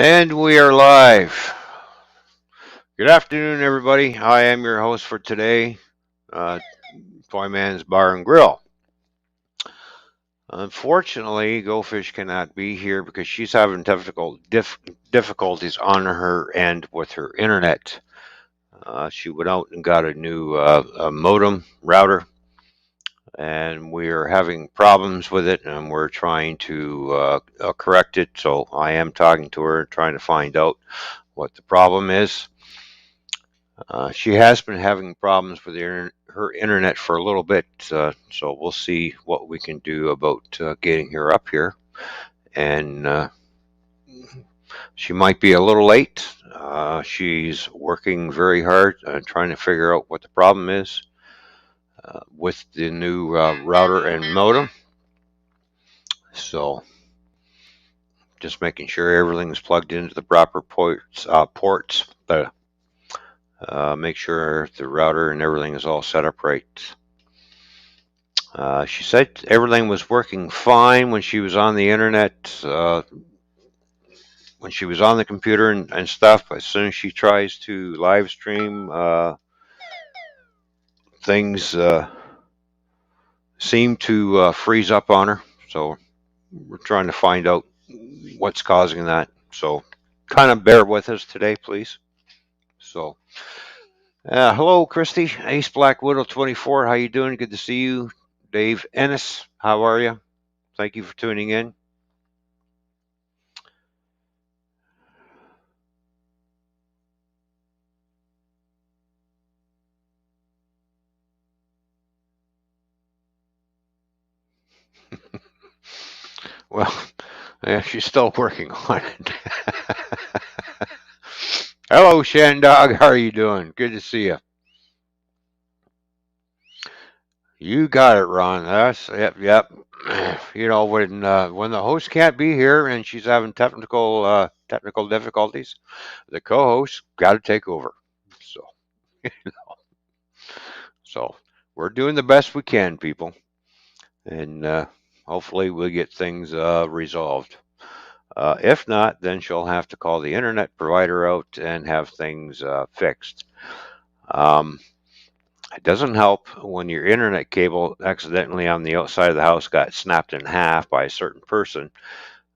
And we are live. Good afternoon, everybody. I am your host for today, uh, Toyman's Bar and Grill. Unfortunately, GoFish cannot be here because she's having difficulties on her end with her internet. She went out and got a new a modem router, and we are having problems with it, and we're trying to correct it. So I am talking to her, trying to find out what the problem is. She has been having problems with her internet for a little bit, so we'll see what we can do about getting her up here. And she might be a little late. She's working very hard trying to figure out what the problem is with the new router and modem. So just making sure everything's plugged into the proper ports. Make sure the router and everything is all set up right. She said everything was working fine when she was on the internet, when she was on the computer and stuff. But as soon as she tries to live stream, things seem to freeze up on her. So we're trying to find out what's causing that. So kind of bear with us today, please. So, hello, Christy, Ace Black Widow 24. How you doing? Good to see you. Dave Ennis, how are you? Thank you for tuning in. Well, yeah, she's still working on it. Hello, Shandog. How are you doing? Good to see you. You got it, Ron. That's yep. You know when the host can't be here and she's having technical difficulties, the co-host got to take over. So so we're doing the best we can, people, and hopefully we'll get things resolved. If not, then she'll have to call the internet provider out and have things fixed. Um, it doesn't help when your internet cable accidentally on the outside of the house got snapped in half by a certain person.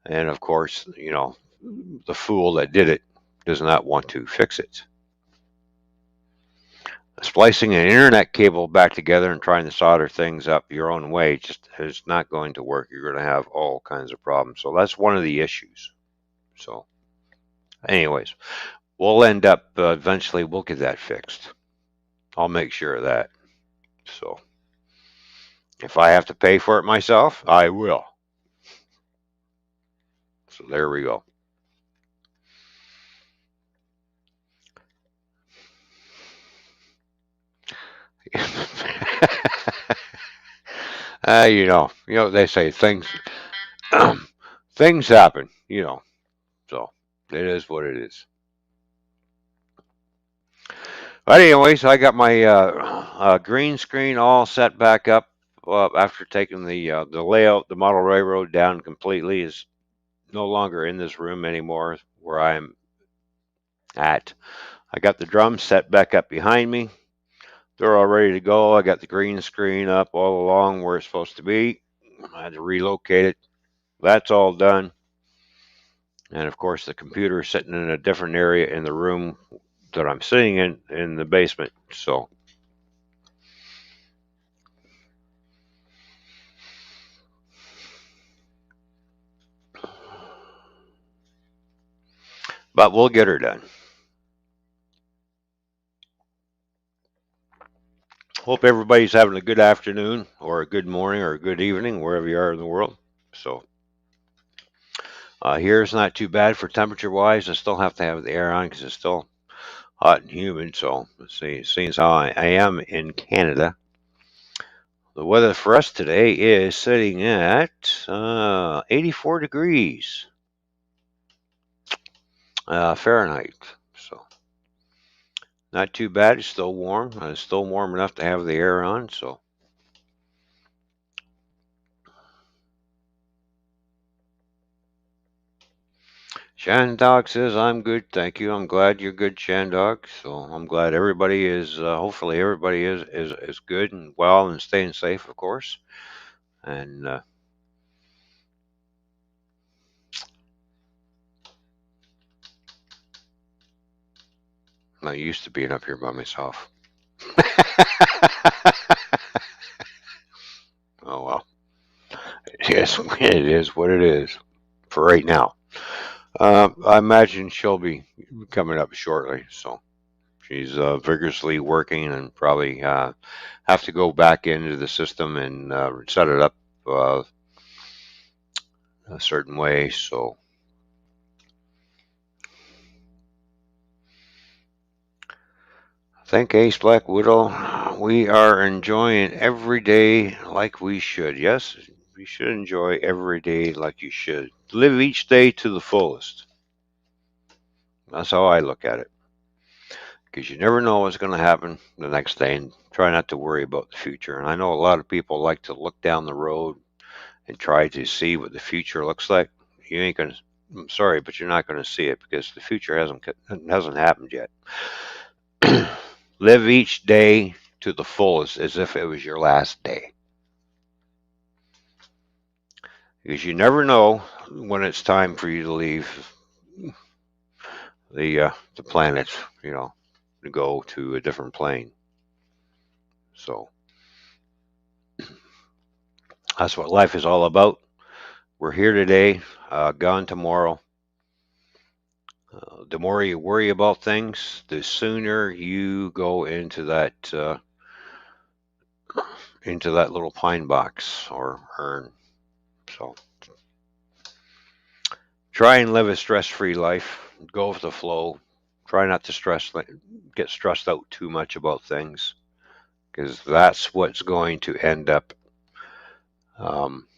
And of course, the fool that did it does not want to fix it. Splicing an internet cable back together and trying to solder things up your own way just is not going to work. You're going to have all kinds of problems. So that's one of the issues. So, anyways, we'll end up eventually, we'll get that fixed. I'll make sure of that. So, if I have to pay for it myself, I will. So, there we go. They say things things happen, so it is what it is. But anyways, I got my green screen all set back up after taking the layout, the model railroad down completely. Is no longer in this room anymore where I'm at. I got the drums set back up behind me. They're all ready to go. I got the green screen up all along where it's supposed to be. I had to relocate it. That's all done. And of course, the computer is sitting in a different area in the room that I'm sitting in the basement. So, but we'll get her done. Hope everybody's having a good afternoon or a good morning or a good evening wherever you are in the world. So, here it's not too bad for temperature wise. I still have to have the air on because it's still hot and humid. So, let's see, seeing as how I am in Canada, the weather for us today is sitting at 84 degrees Fahrenheit. So, not too bad. It's still warm. It's still warm enough to have the air on. So, Shandog says, I'm good, thank you. I'm glad you're good, Shandog. So I'm glad everybody is, hopefully everybody is good and well and staying safe, of course. And I'm not used to being up here by myself. Oh well, yes, it is what it is for right now. I imagine she'll be coming up shortly, so she's vigorously working and probably have to go back into the system and set it up a certain way. So thank Ace Black Widow. We are enjoying every day like we should. Yes, we should enjoy every day like you should. Live each day to the fullest. That's how I look at it. Because you never know what's going to happen the next day, and try not to worry about the future. And I know a lot of people like to look down the road and try to see what the future looks like. You ain't going to. I'm sorry, but you're not going to see it because the future hasn't happened yet. Live each day to the fullest as if it was your last day. Because you never know when it's time for you to leave the planet, you know, to go to a different plane. So that's what life is all about. We're here today, gone tomorrow. The more you worry about things, the sooner you go into that little pine box or urn. So try and live a stress-free life. Go with the flow. Try not to get stressed out too much about things, because that's what's going to end up um,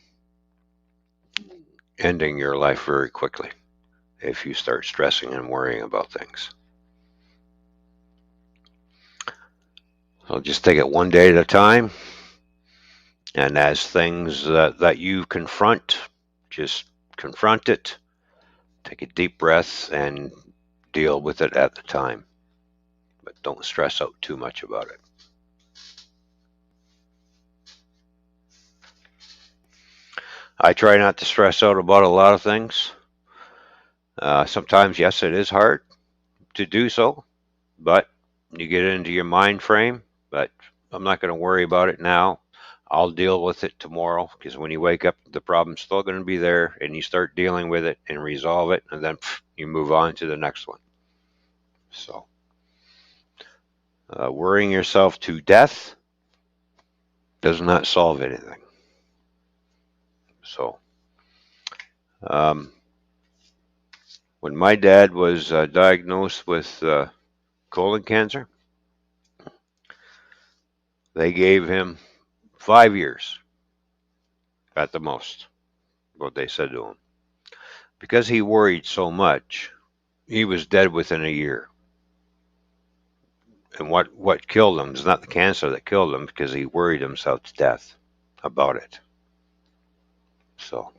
ending your life very quickly if you start stressing and worrying about things. So just take it one day at a time, and as things that you confront, just confront it. Take a deep breath and deal with it at the time, but don't stress out too much about it. I try not to stress out about a lot of things. Sometimes, yes, it is hard to do so, but you get into your mind frame. But I'm not going to worry about it now. I'll deal with it tomorrow, because when you wake up, the problem's still going to be there, and you start dealing with it and resolve it, and then you move on to the next one. So, worrying yourself to death does not solve anything. So, um, when my dad was diagnosed with colon cancer, they gave him 5 years at the most, what they said to him. Because he worried so much, he was dead within a year. And what killed him is not the cancer that killed him, because he worried himself to death about it. So,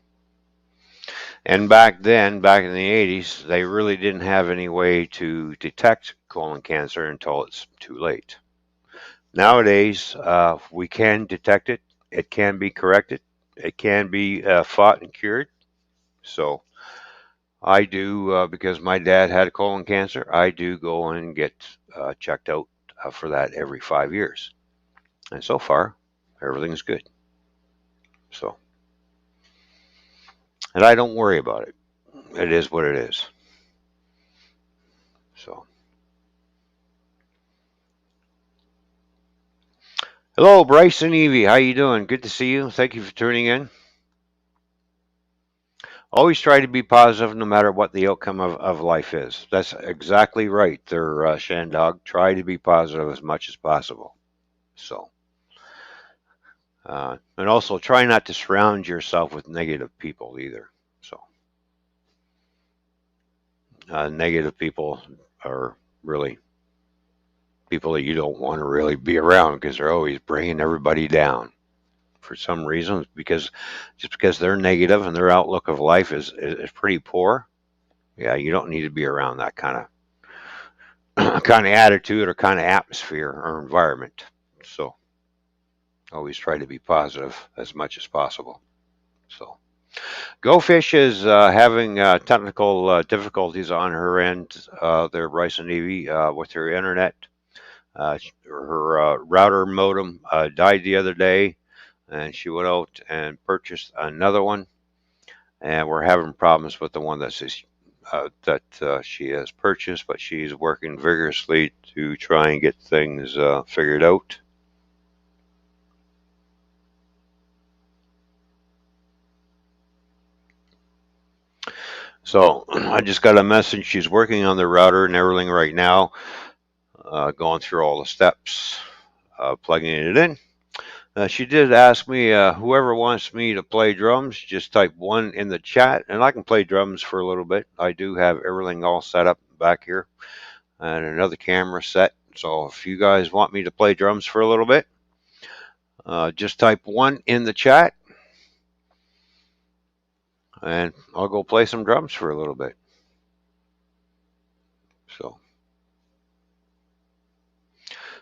and back then, back in the 80s, they really didn't have any way to detect colon cancer until it's too late. Nowadays, we can detect it. It can be corrected. It can be fought and cured. So I do, because my dad had colon cancer, I do go and get checked out for that every 5 years. And so far, everything's good. So, and I don't worry about it. It is what it is. So, hello, Bryce and Evie. How you doing? Good to see you. Thank you for tuning in. Always try to be positive no matter what the outcome of life is. That's exactly right there, Shandog. Try to be positive as much as possible. So, and also try not to surround yourself with negative people either. So, negative people are really people that you don't want to really be around, because they're always bringing everybody down for some reason. Because just because they're negative and their outlook of life is pretty poor, Yeah, you don't need to be around that kind of attitude or kind of atmosphere or environment. So always try to be positive as much as possible. So GoFish is having technical difficulties on her end. Their Bryson Navy with her internet. Her router modem died the other day, and she went out and purchased another one. And we're having problems with the one that she has purchased, but she's working vigorously to try and get things figured out. So I just got a message. She's working on the router and everything right now, going through all the steps, plugging it in. She did ask me, whoever wants me to play drums, just type one in the chat, and I can play drums for a little bit. I do have everything all set up back here and another camera set. So if you guys want me to play drums for a little bit, just type one in the chat, and I'll go play some drums for a little bit. So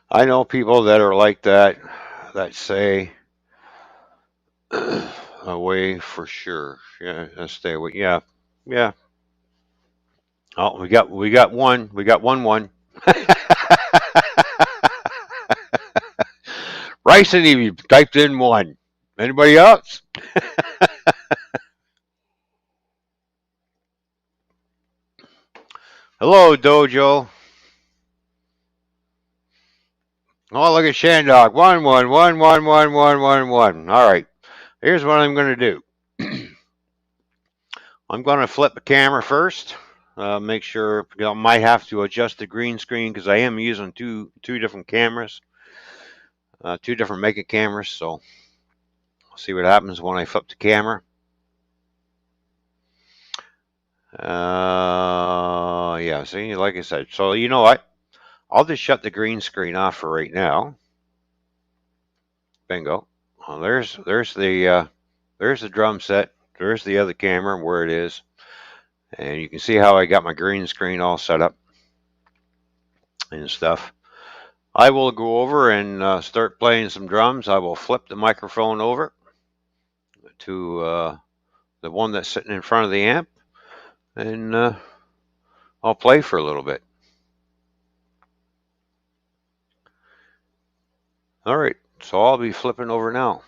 I know people that are like that, that say away for sure. Yeah, stay away. Yeah, yeah. Oh, we got one. Bryson even typed in one. Anybody else? Hello, Dojo. Oh, look at Shandog. One. All right. Here's what I'm going to do. I'm going to flip the camera first. Make sure I might have to adjust the green screen because I am using two different cameras, two different Mega cameras. So I'll see what happens when I flip the camera. Yeah. See, like I said. So you know what? I'll just shut the green screen off for right now. Bingo. Well, there's the drum set. There's the other camera where it is, and you can see how I got my green screen all set up and stuff. I will go over and start playing some drums. I will flip the microphone over to the one that's sitting in front of the amp, and I'll play for a little bit. All right, so I'll be flipping over now.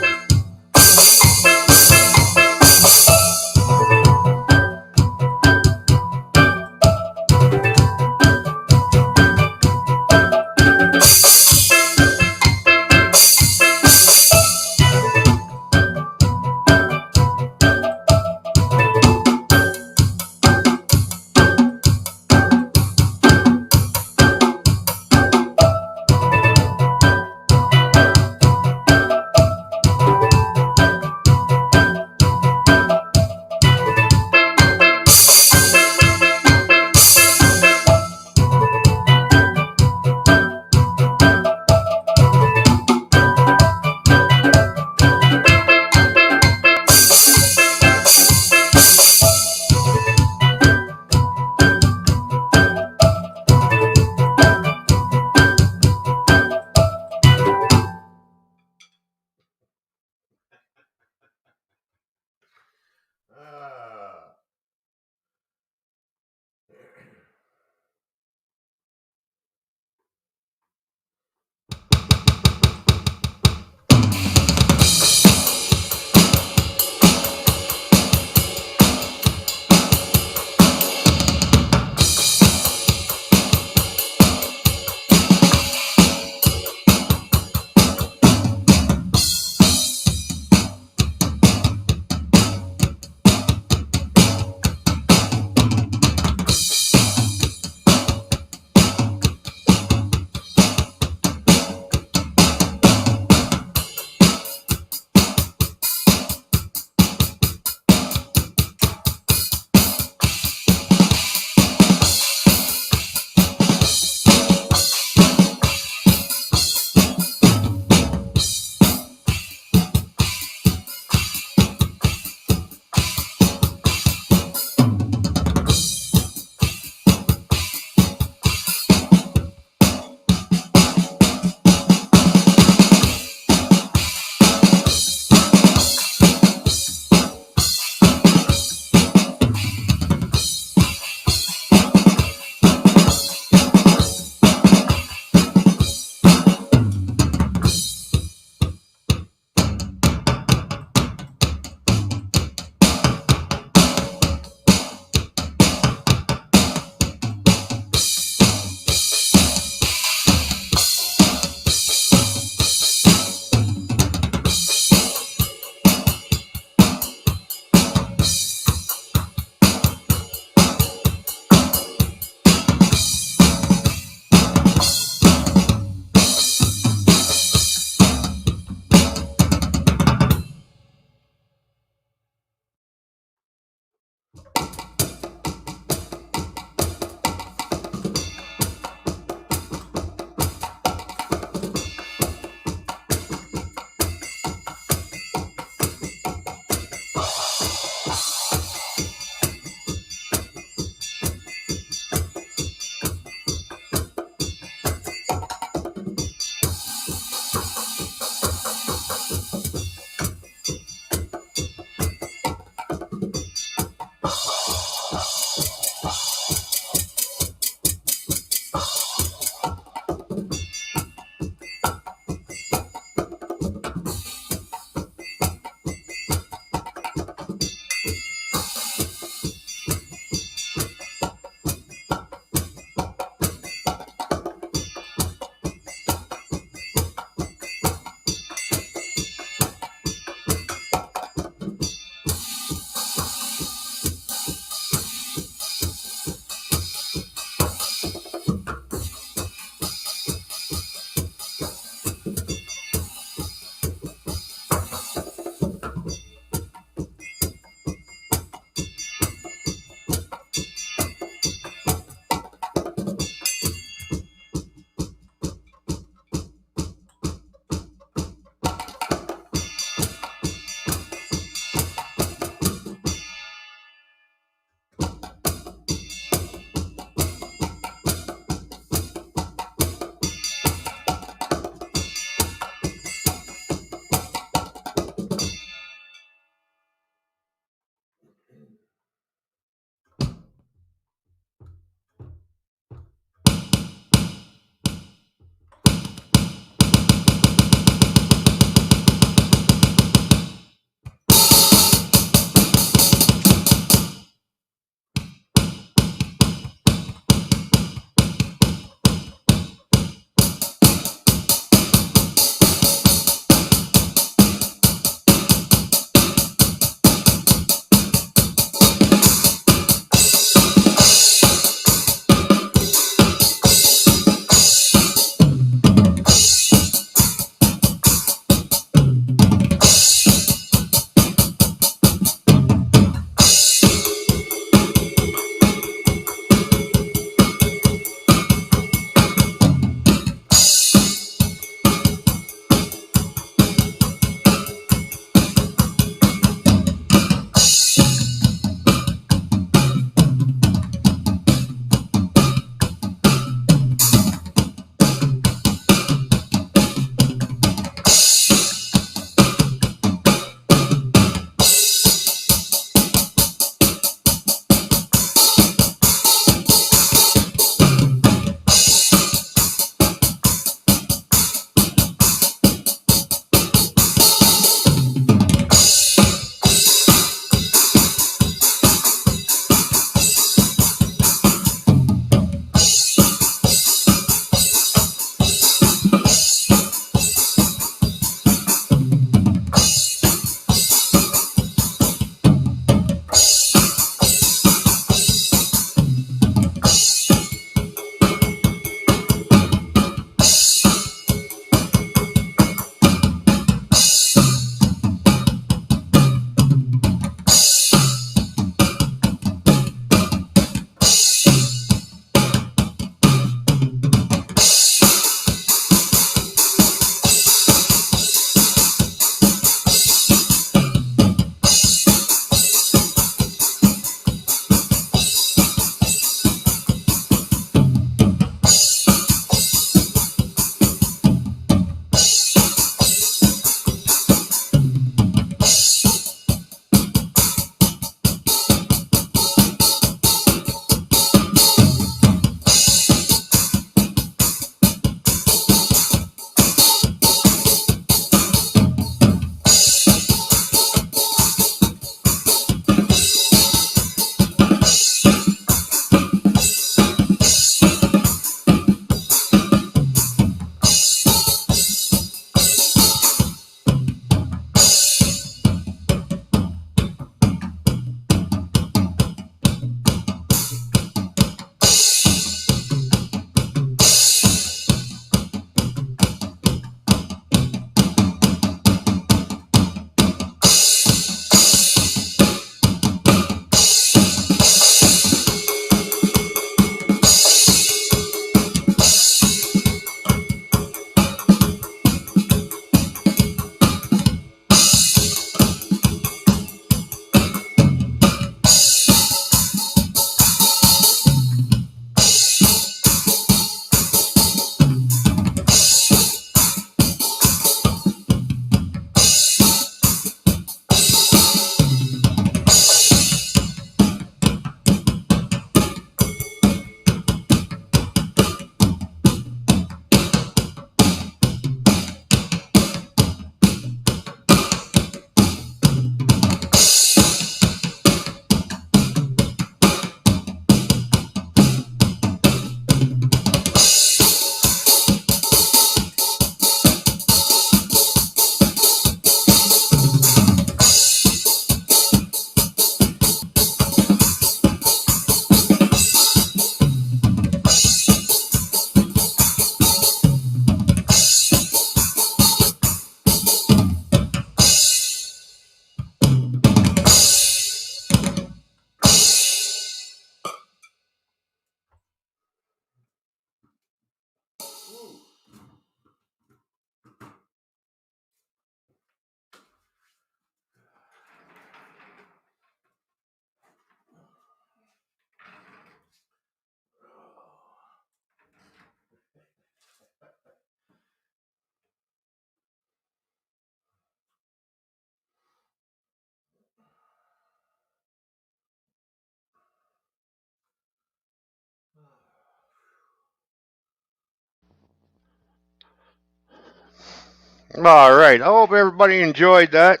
All right. I hope everybody enjoyed that.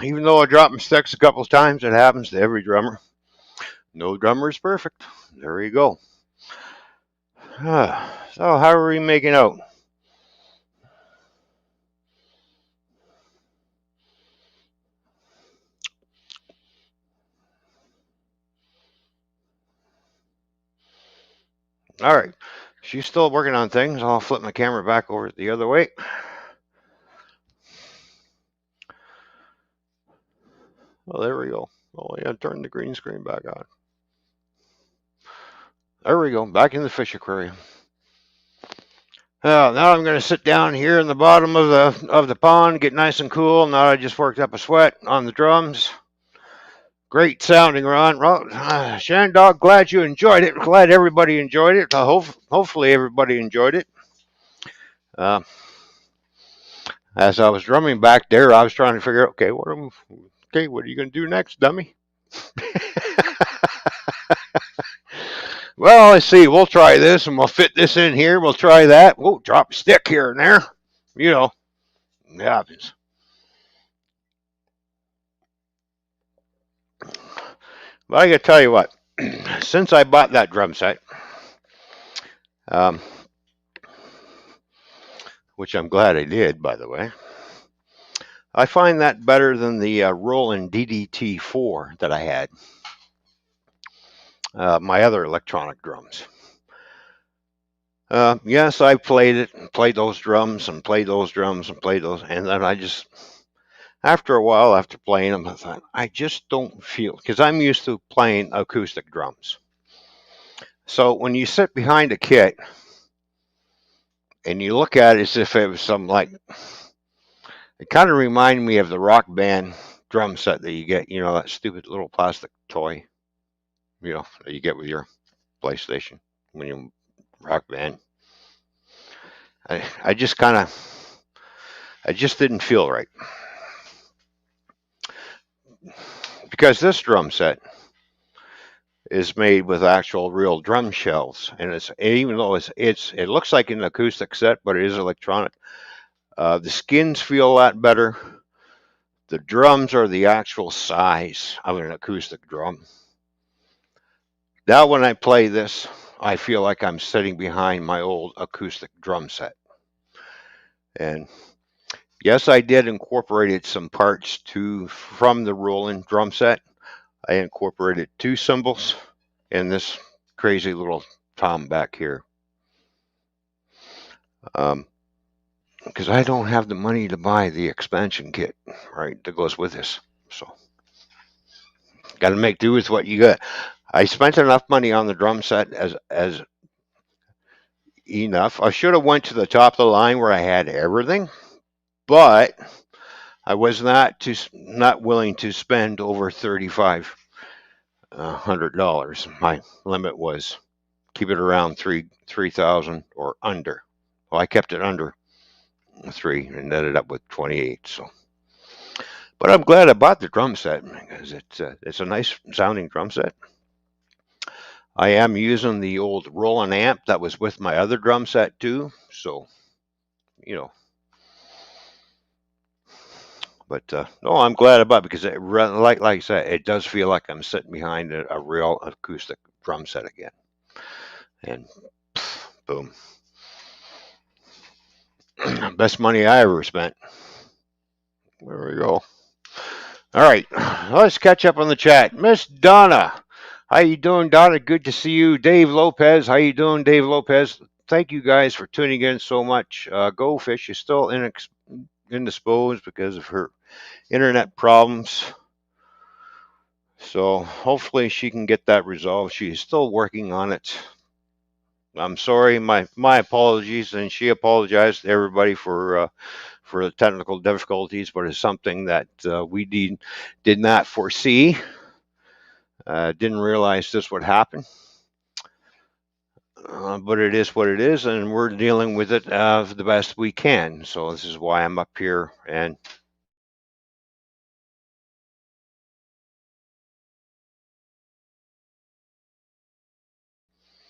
Even though I dropped mistakes a couple of times, it happens to every drummer. No drummer is perfect. There you go. So, how are we making out? All right. She's still working on things. I'll flip my camera back over the other way. Oh, there we go. Oh, yeah, turn the green screen back on. There we go. Back in the fish aquarium. Now I'm going to sit down here in the bottom of the pond, get nice and cool. Now I just worked up a sweat on the drums. Great sounding, Ron. Well, Shandog, glad you enjoyed it. Glad everybody enjoyed it. Hopefully everybody enjoyed it. Uh, as I was drumming back there, I was trying to figure out, okay, what are you going to do next, dummy? Well, let's see. We'll try this, and we'll fit this in here. We'll try that. We'll drop a stick here and there. You know, it happens. But I got to tell you what. Since I bought that drum set, um, which I'm glad I did, by the way, I find that better than the Roland DDT4 that I had. My other electronic drums. Yes, I played it, played those drums, and played those drums, and played those, and then I just, after a while, after playing them, I thought I just don't feel because I'm used to playing acoustic drums. So when you sit behind a kit and you look at it as if it was some like, it kind of reminded me of the Rock Band drum set that you get, that stupid little plastic toy, that you get with your PlayStation when you Rock Band. I just kind of, I just didn't feel right because this drum set is made with actual real drum shells, and it's even though it looks like an acoustic set, but it is electronic. The skins feel a lot better. The drums are the actual size of an acoustic drum. Now, when I play this, I feel like I'm sitting behind my old acoustic drum set. And yes, I did incorporate some parts from the Roland drum set. I incorporated two cymbals and this crazy little tom back here. Because I don't have the money to buy the expansion kit, right, that goes with this. So, got to make do with what you got. I spent enough money on the drum set as enough. I should have went to the top of the line where I had everything, but I was not willing to spend over $3,500. My limit was keep it around 3,000 or under. Well, I kept it under 3 and ended up with 28. So, but I'm glad I bought the drum set because it's a nice sounding drum set. I am using the old Roland amp that was with my other drum set too. So, you know, but no, I'm glad about it because like I said, it does feel like I'm sitting behind a real acoustic drum set again. And boom, best money I ever spent. There we go. All right, let's catch up on the chat. Miss Donna, how you doing, Donna? Good to see you. Dave Lopez, how you doing, Dave Lopez? Thank you guys for tuning in so much. GoFish is still indisposed because of her internet problems. So hopefully she can get that resolved. She's still working on it. I'm sorry, my apologies, and she apologized to everybody for the technical difficulties, but it's something that we did not foresee. Didn't realize this would happen. But it is what it is, and we're dealing with it the best we can. So this is why I'm up here, and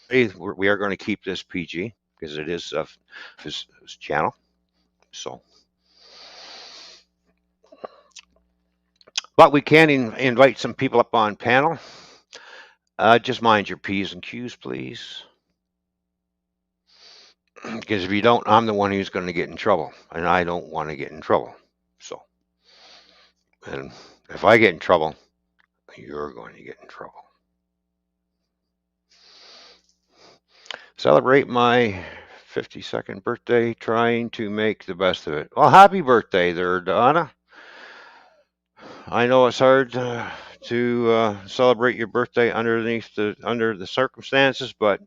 we are going to keep this PG because it is his channel. So, but we can invite some people up on panel. Just mind your P's and Q's, please. Because if you don't, I'm the one who's going to get in trouble, and I don't want to get in trouble. So, and if I get in trouble, you're going to get in trouble. Celebrate my 52nd birthday, trying to make the best of it. Well, happy birthday there, Donna. I know it's hard to celebrate your birthday under the circumstances, but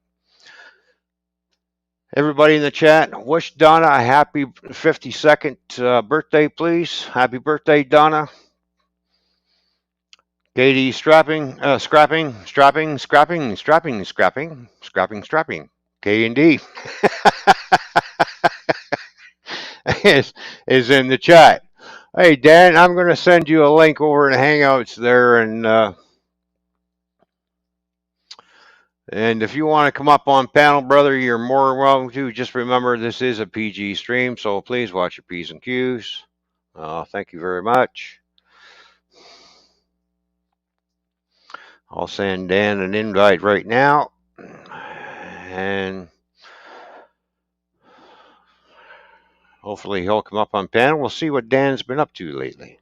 everybody in the chat, wish Donna a happy 52nd birthday, please. Happy birthday, Donna. Katie scrapping. K and D is in the chat. Hey Dan, I'm going to send you a link over in Hangouts there, and if you want to come up on panel, brother, you're more than welcome to. Just remember, this is a PG stream, so please watch your P's and Q's. Thank you very much. I'll send Dan an invite right now, and hopefully he'll come up on panel. We'll see what Dan's been up to lately.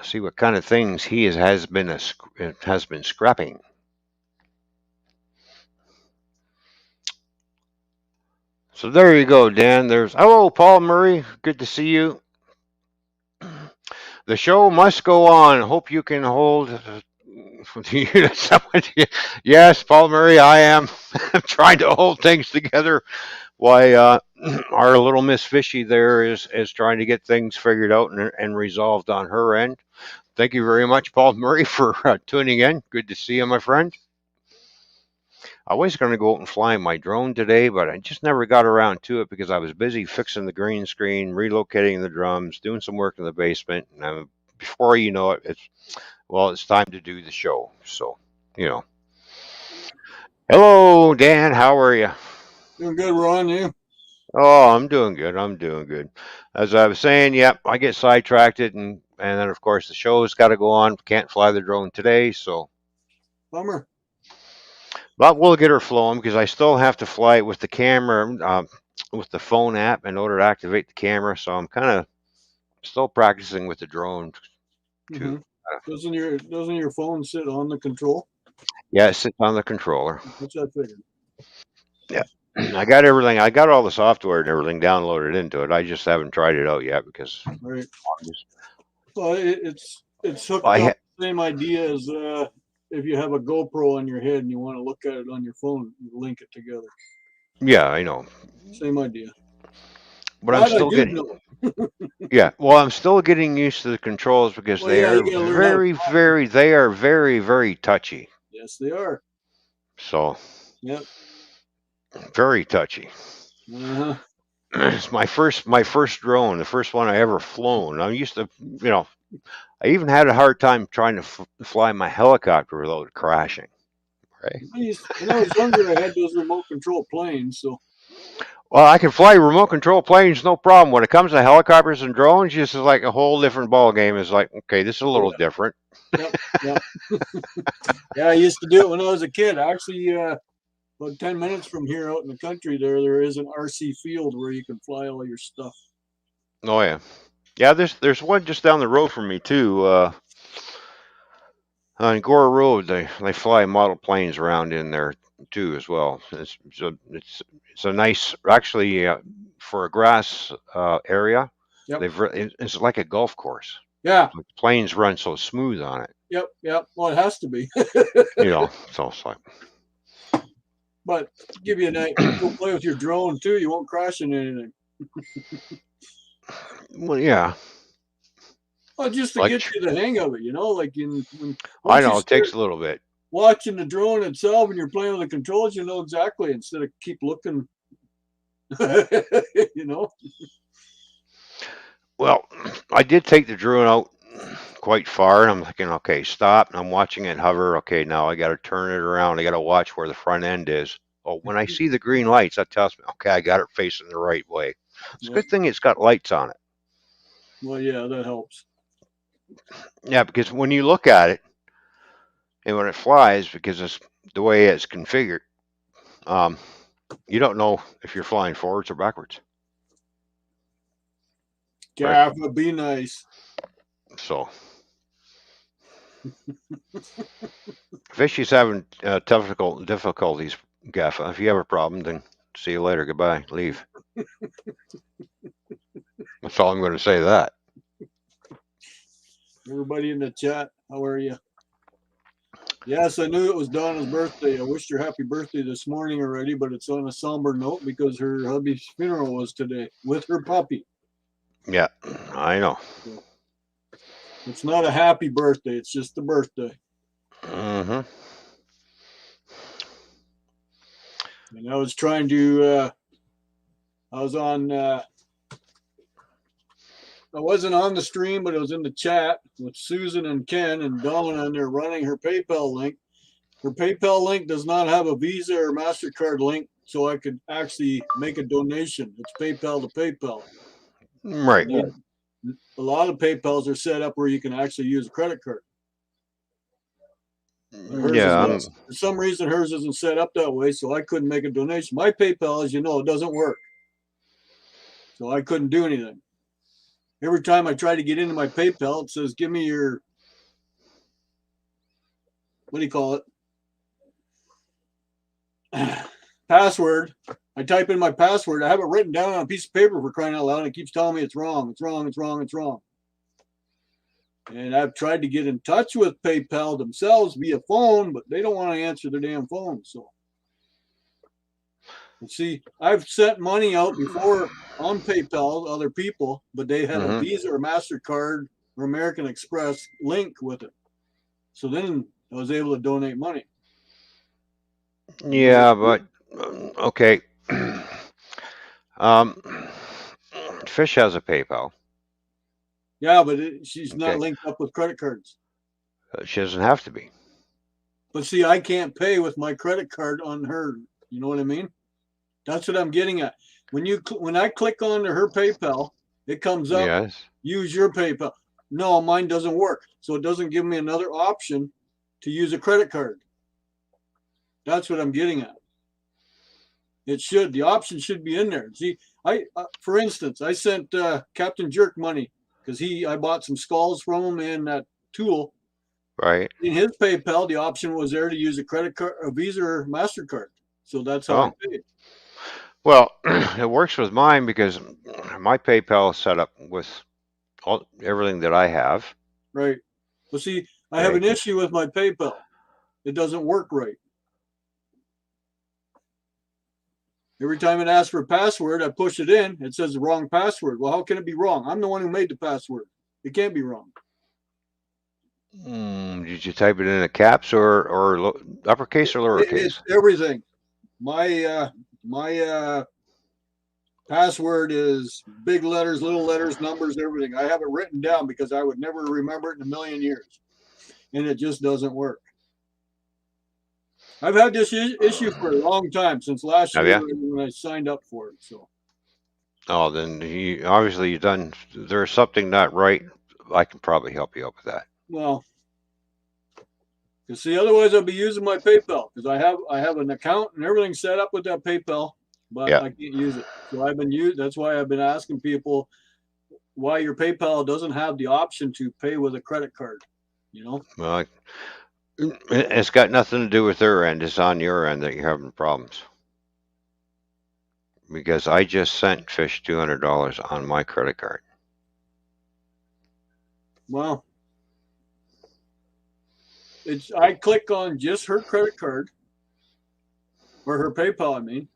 See what kind of things he has been scrapping. So there you go, Dan. Hello, Paul Murray. Good to see you. The show must go on. Hope you can hold the unit. Yes, Paul Murray, I am trying to hold things together. Why, our little Miss Fishy there is trying to get things figured out and resolved on her end. Thank you very much, Paul Murray, for tuning in. Good to see you, my friend. I was going to go out and fly my drone today, but I just never got around to it because I was busy fixing the green screen, relocating the drums, doing some work in the basement, and before you know it, it's time to do the show. So, Hello, Dan. How are you? Doing good, Ron. You? Oh, I'm doing good. I'm doing good. As I was saying, yep, I get sidetracked, and then of course the show's got to go on. Can't fly the drone today, so. Bummer. But we'll get her flowing because I still have to fly it with the camera, with the phone app in order to activate the camera. So I'm kind of still practicing with the drone too. Mm-hmm. Doesn't your phone sit on the control? Yeah, it sits on the controller. That's what I figured. Yeah. I got everything. I got all the software and everything downloaded into it. I just haven't tried it out yet because. Right. Well, it's hooked up. Same idea as if you have a GoPro on your head and you want to look at it on your phone, you link it together. Yeah, I know. Same idea. But I'm still getting. Yeah, well, I'm still getting used to the controls because they are very, very touchy. Yes, they are. So. Yep. Very touchy. Uh-huh. It's my first drone, the first one I ever flown. I'm used to, I even had a hard time trying to fly my helicopter without it crashing. Right? When I was younger, I had those remote control planes, so. Well, I can fly remote control planes, no problem. When it comes to helicopters and drones, just like a whole different ball game. It's like, okay, this is a little different. Yep. Yeah, I used to do it when I was a kid. Actually, about 10 minutes from here out in the country, there is an RC field where you can fly all your stuff. Oh yeah, yeah. There's one just down the road from me too. On Gore Road, they fly model planes around in there too as well. It's a nice, actually, for a grass area. Yep. It's like a golf course. Yeah. The planes run so smooth on it. Yep. Well, it has to be. So it's like. But give you a night, go play with your drone too. You won't crash into anything. Well, yeah. Well, just to get you the hang of it, like I know it takes a little bit. Watching the drone itself and you're playing with the controls, you know exactly instead of keep looking. Well, I did take the drone out quite far, and I'm thinking, okay, stop. And I'm watching it hover. Okay, now I got to turn it around. I got to watch where the front end is. Oh, when I see the green lights, that tells me, okay, I got it facing the right way. It's a Yep. good thing it's got lights on it. Well, yeah, that helps. Yeah, because when you look at it and when it flies, because it's the way it's configured, um, you don't know if you're flying forwards or backwards. Right. Gaff would be nice. So, fish is having difficulties, Gaffa. If you have a problem, then see you later. Goodbye. Leave. That's all I'm going to say to that. Everybody in the chat, how are you? Yes, I knew it was Donna's birthday. I wished her happy birthday this morning already, but it's on a somber note because her hubby's funeral was today with her puppy. Yeah, I know. So it's not a happy birthday, it's just a birthday. Mm-hmm. And I was trying to, I was on, I wasn't on the stream, but I was in the chat with Susan and Ken and Donna, and they're running her PayPal link. Her PayPal link does not have a Visa or MasterCard link, so I could actually make a donation. It's PayPal to PayPal. Right. A lot of PayPals are set up where you can actually use a credit card. Hers Yeah. is not. For some reason, hers isn't set up that way, so I couldn't make a donation. My PayPal, as you know, it doesn't work. So I couldn't do anything. Every time I try to get into my PayPal, it says, give me your, what do you call it? Password. I type in my password. I have it written down on a piece of paper for crying out loud, and it keeps telling me it's wrong. It's wrong. It's wrong. It's wrong. And I've tried to get in touch with PayPal themselves via phone, but they don't want to answer their damn phone. So, see, I've sent money out before on PayPal to other people, but they had a Visa or MasterCard or American Express link with it. So then I was able to donate money. Yeah, but okay. Fish has a PayPal. Yeah, but she's not Okay. linked up with credit cards. She doesn't have to be. But see, I can't pay with my credit card on her. You know what I mean? That's what I'm getting at. When I click on her PayPal, it comes up, Yes. use your PayPal. No, mine doesn't work. So it doesn't give me another option to use a credit card. That's what I'm getting at. It should. The option should be in there. See, for instance, I sent Captain Jerk money because I bought some skulls from him and that tool. Right. In his PayPal, the option was there to use a credit card, a Visa or MasterCard. So that's how I paid. Well, it works with mine because my PayPal is set up with everything that I have. Right. Well, see, I have an issue with my PayPal. It doesn't work right. Every time it asks for a password, I push it in. It says the wrong password. Well, how can it be wrong? I'm the one who made the password. It can't be wrong. Did you type it in a caps or uppercase or lowercase? It's everything. My password is big letters, little letters, numbers, everything. I have it written down because I would never remember it in a million years, and it just doesn't work. I've had this issue for a long time, since last year when I signed up for it. So. Oh, then obviously you've done. There's something not right. I can probably help you out with that. Well, you see, otherwise I'll be using my PayPal because I have an account and everything set up with that PayPal, but I can't use it. So that's why I've been asking people why your PayPal doesn't have the option to pay with a credit card. You know. Well, it's got nothing to do with their end. It's on your end that you're having problems. Because I just sent Fish $200 on my credit card. Well, I click on just her credit card or her PayPal, I mean,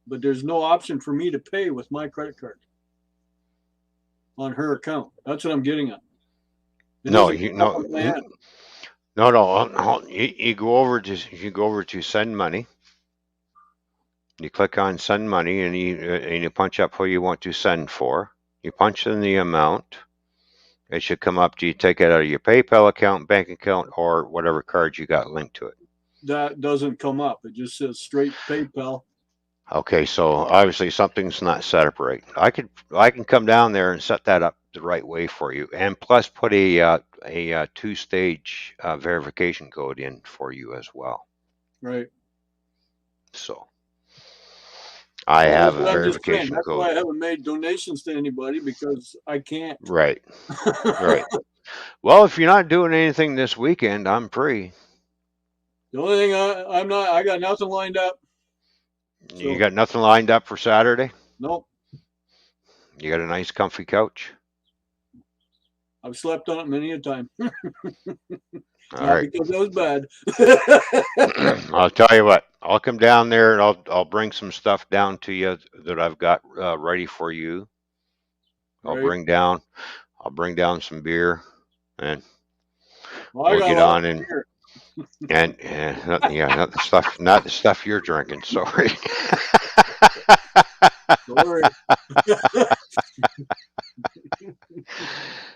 but there's no option for me to pay with my credit card on her account. That's what I'm getting at. No. You go over to send money. You click on send money and you punch up who you want to send for. You punch in the amount. It should come up to you take it out of your PayPal account, bank account, or whatever card you got linked to it. that doesn't come up. It just says straight PayPal. Okay, so obviously something's not set up right. I can come down there and set that up the right way for you, and plus put a two-stage verification code in for you as well. Right. So I Well, that's have a what I'm just saying. verification That's why code. I haven't made donations to anybody because I can't. Right, right. Well, if you're not doing anything this weekend, I'm free. The only thing I'm not, I got nothing lined up. You So, got nothing lined up for Saturday? nope. You got a nice comfy couch? I've slept on it many a time. All Not right. because I was bad. I'll tell you what. I'll come down there and I'll bring some stuff down to you that I've got ready for you. I'll Right. bring down I'll bring down some beer and Well, I we'll got get a lot on of beer. not the stuff you're drinking. Sorry. Sorry.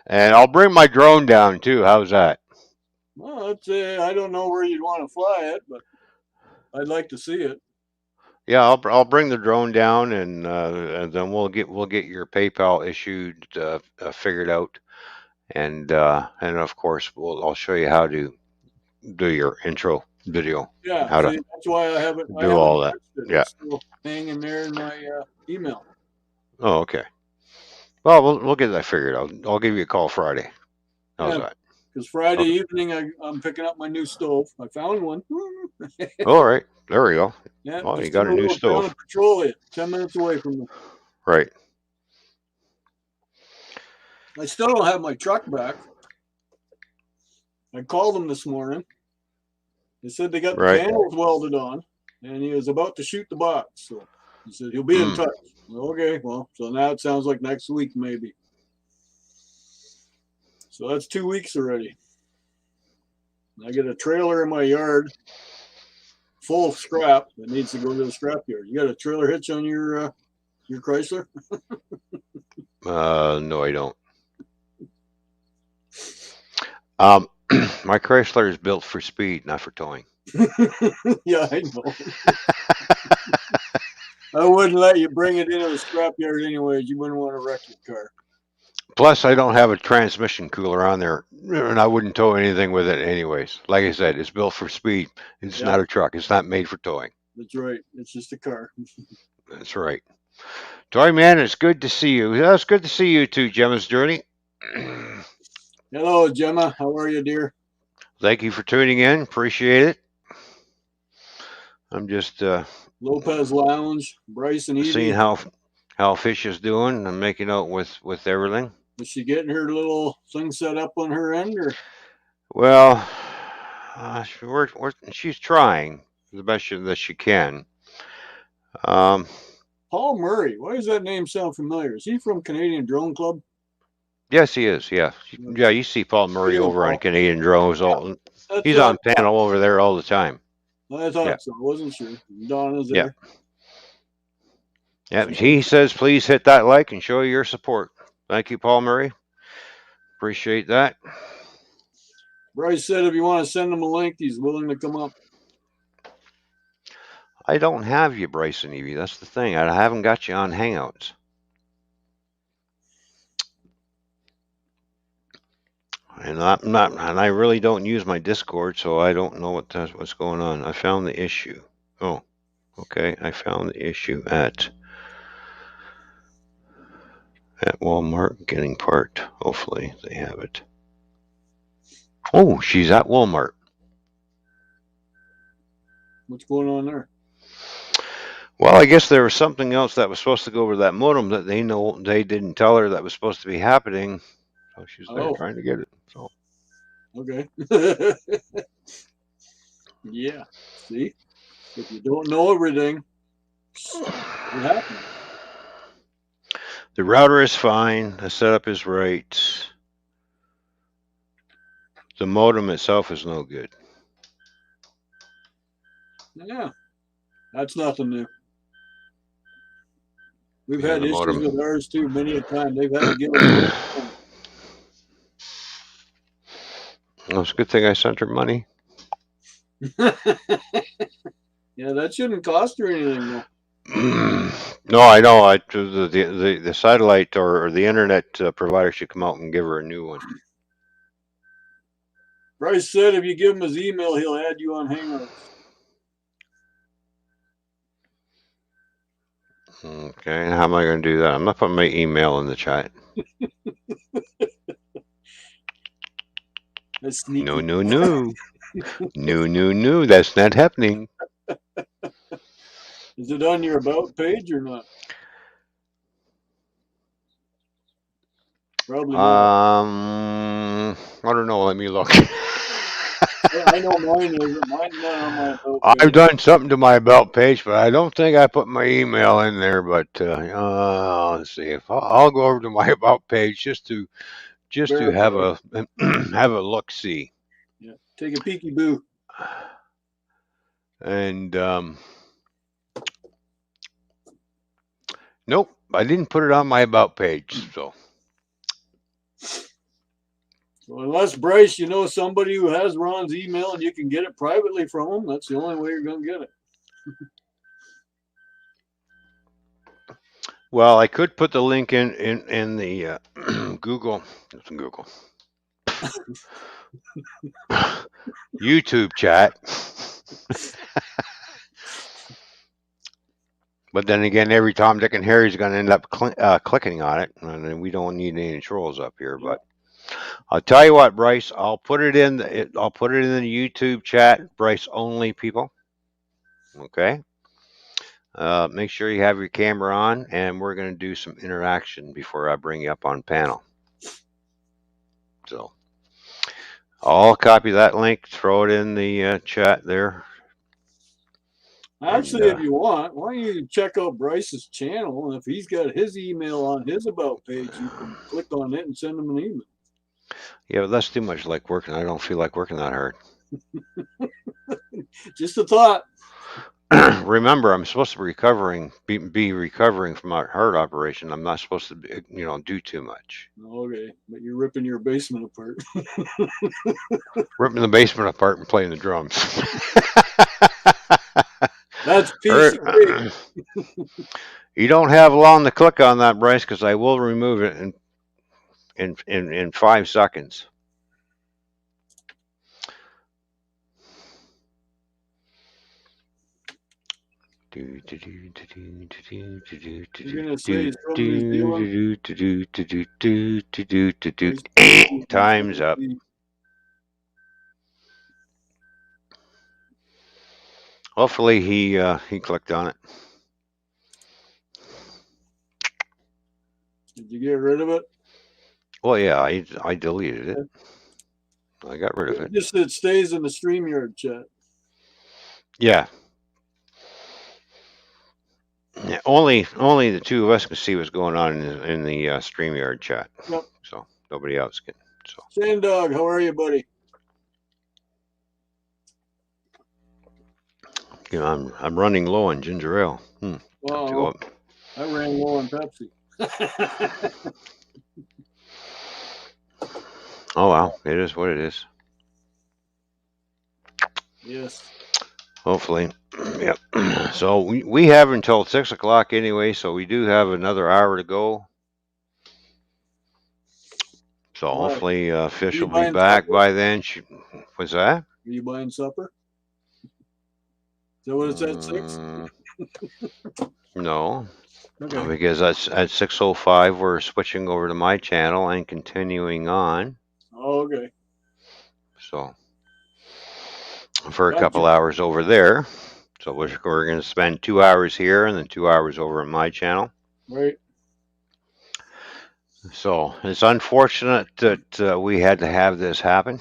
And I'll bring my drone down too. How's that? Well, I don't know where you'd want to fly it, but I'd like to see it. Yeah, I'll bring the drone down and then we'll get your PayPal issued figured out and of course I'll show you how to do your intro video and Yeah. how to See, that's why I do haven't all that. touched it. Yeah. It's still hanging there in my email. Oh, okay. Well, we'll get that figured out. I'll give you a call Friday. How's Yeah. that? Because Friday Okay. evening I'm picking up my new stove. I found one. All right. There we go. Yeah, Well, you just in got a a new little town stove. of Petrolia, 10 minutes away from me. Right. I still don't have my truck back. I called them this morning. They said they got the Right. panels welded on, and he was about to shoot the box. So he said he'll be in Mm. touch. Okay, well, so now it sounds like next week maybe. So that's 2 weeks already. I get a trailer in my yard full of scrap that needs to go to the scrap yard. You got a trailer hitch on your Chrysler? No, I don't. Um, my Chrysler is built for speed, not for towing. Yeah, I know. I wouldn't let you bring it into the scrap yard anyways. You wouldn't want to wreck your car. Plus, I don't have a transmission cooler on there, and I wouldn't tow anything with it anyways. Like I said, it's built for speed. It's Yeah, not a truck. It's not made for towing. that's right. It's just a car. That's right. Toyman, it's good to see you. Yeah, it's good to see you too, Gemma's Journey. Hello, Gemma. How are you, dear? Thank you for tuning in. Appreciate it. I'm just Lopez Lounge, Bryce and seeing Evie. how Fish is doing. I'm making out with everything. Is she getting her little thing set up on her end, or Well, she's trying the best that she can. Um, Paul Murray? Why does that name sound familiar? Is he from Canadian Drone Club? yes, he is. Yeah, Yeah. yeah. You see Paul Murray Hey, over on Paul. Canadian Drones. Yeah, All that's he's what on panel over there all the time. I Yeah, thought so. I wasn't sure. Donna's yeah, there. yeah. She, He says, please hit that like and show your support. Thank you, Paul Murray. Appreciate that. Bryce said if you want to send him a link, he's willing to come up. I don't have you, Bryson Evie. That's the thing. I haven't got you on Hangouts. And I really don't use my Discord, so I don't know what's going on. I found the issue. Oh, okay. I found the issue at Walmart getting part. Hopefully they have it. Oh, she's at Walmart. What's going on there? Well, I guess there was something else that was supposed to go over that modem that they didn't tell her that was supposed to be happening. So she's there Oh, trying to get it. So okay. Yeah. See, if you don't know everything, it happens. the router is fine. The setup is right. The modem itself is no good. Yeah, that's nothing new. We've Yeah, had the issues modem. with ours too many a time. They've had to give us a whole phone. Well, it's a good thing I sent her money. Yeah, that shouldn't cost her anything though. No, I know. The satellite or the internet provider should come out and give her a new one. Bryce said if you give him his email, he'll add you on Hangouts. Okay, and how am I going to do that? I'm not putting my email in the chat. That's No, sneaky. no, no. No, no, no. That's not happening. Is it on your about page or not? Probably not. I don't know. Let me look. I know mine isn't. Mine's not on my about I've page. done something to my about page, but I don't think I put my email in there. But let's see if I'll go over to my about page just to have Verify. a have a look see. Yeah. Take a peeky boo. And nope, I didn't put it on my about page. So So unless Bryce, you know somebody who has Ron's email and you can get it privately from him, that's the only way you're gonna get it. well, I could put the link in the Google Google YouTube chat. But then again, every Tom, Dick, and Harry's going to end up clicking on it, and then we don't need any trolls up here. Yeah. But I'll tell you what, Bryce, I'll put it in. I'll put it in the YouTube chat, Bryce only people. Okay. Make sure you have your camera on, and we're going to do some interaction before I bring you up on panel. So I'll copy that link, throw it in the chat there. Actually, if you want, why don't you check out Bryce's channel? And if he's got his email on his about page, you can click on it and send him an email. Yeah, but that's too much like working. I don't feel like working that hard. Just a thought. Remember, I'm supposed to be recovering from a heart operation. I'm not supposed to, do too much. Okay, but you're ripping your basement apart. Ripping the basement apart and playing the drums. That's piece of cake. You don't have long to click on that, Bryce, because I will remove it in 5 seconds. You're gonna say he's from New Zealand. Time's up. Hopefully he clicked on it. Did you get rid of it? Well, yeah, I deleted it. I got rid of it. Just it stays in the StreamYard chat. Yeah. Yeah, only the two of us can see what's going on in the StreamYard chat. Yep. So nobody else can. So Sand Dog, how are you, buddy? I'm running low on ginger ale. Wow. I ran low on Pepsi. Oh well, it is what it is. Yes. Hopefully, yep. So we have until 6 o'clock anyway, so we do have another hour to go. So hopefully, Fish will be back by then. What's that? Are you buying supper? Is that what it's at 6? No. Okay. Because that's at 6:05, we're switching over to my channel and continuing on. Oh, okay. So for a couple hours over there. So we're going to spend 2 hours here and then 2 hours over on my channel. Right. So it's unfortunate that we had to have this happen,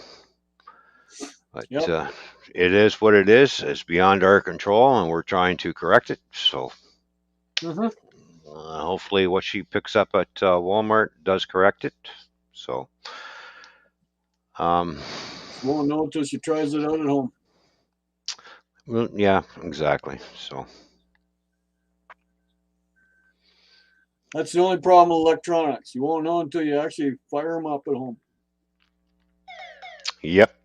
but it is what it is. It's beyond our control, and we're trying to correct it. So hopefully, what she picks up at Walmart does correct it. So won't know until she tries it out at home. Well, yeah, exactly. So that's the only problem with electronics. You won't know until you actually fire them up at home. Yep.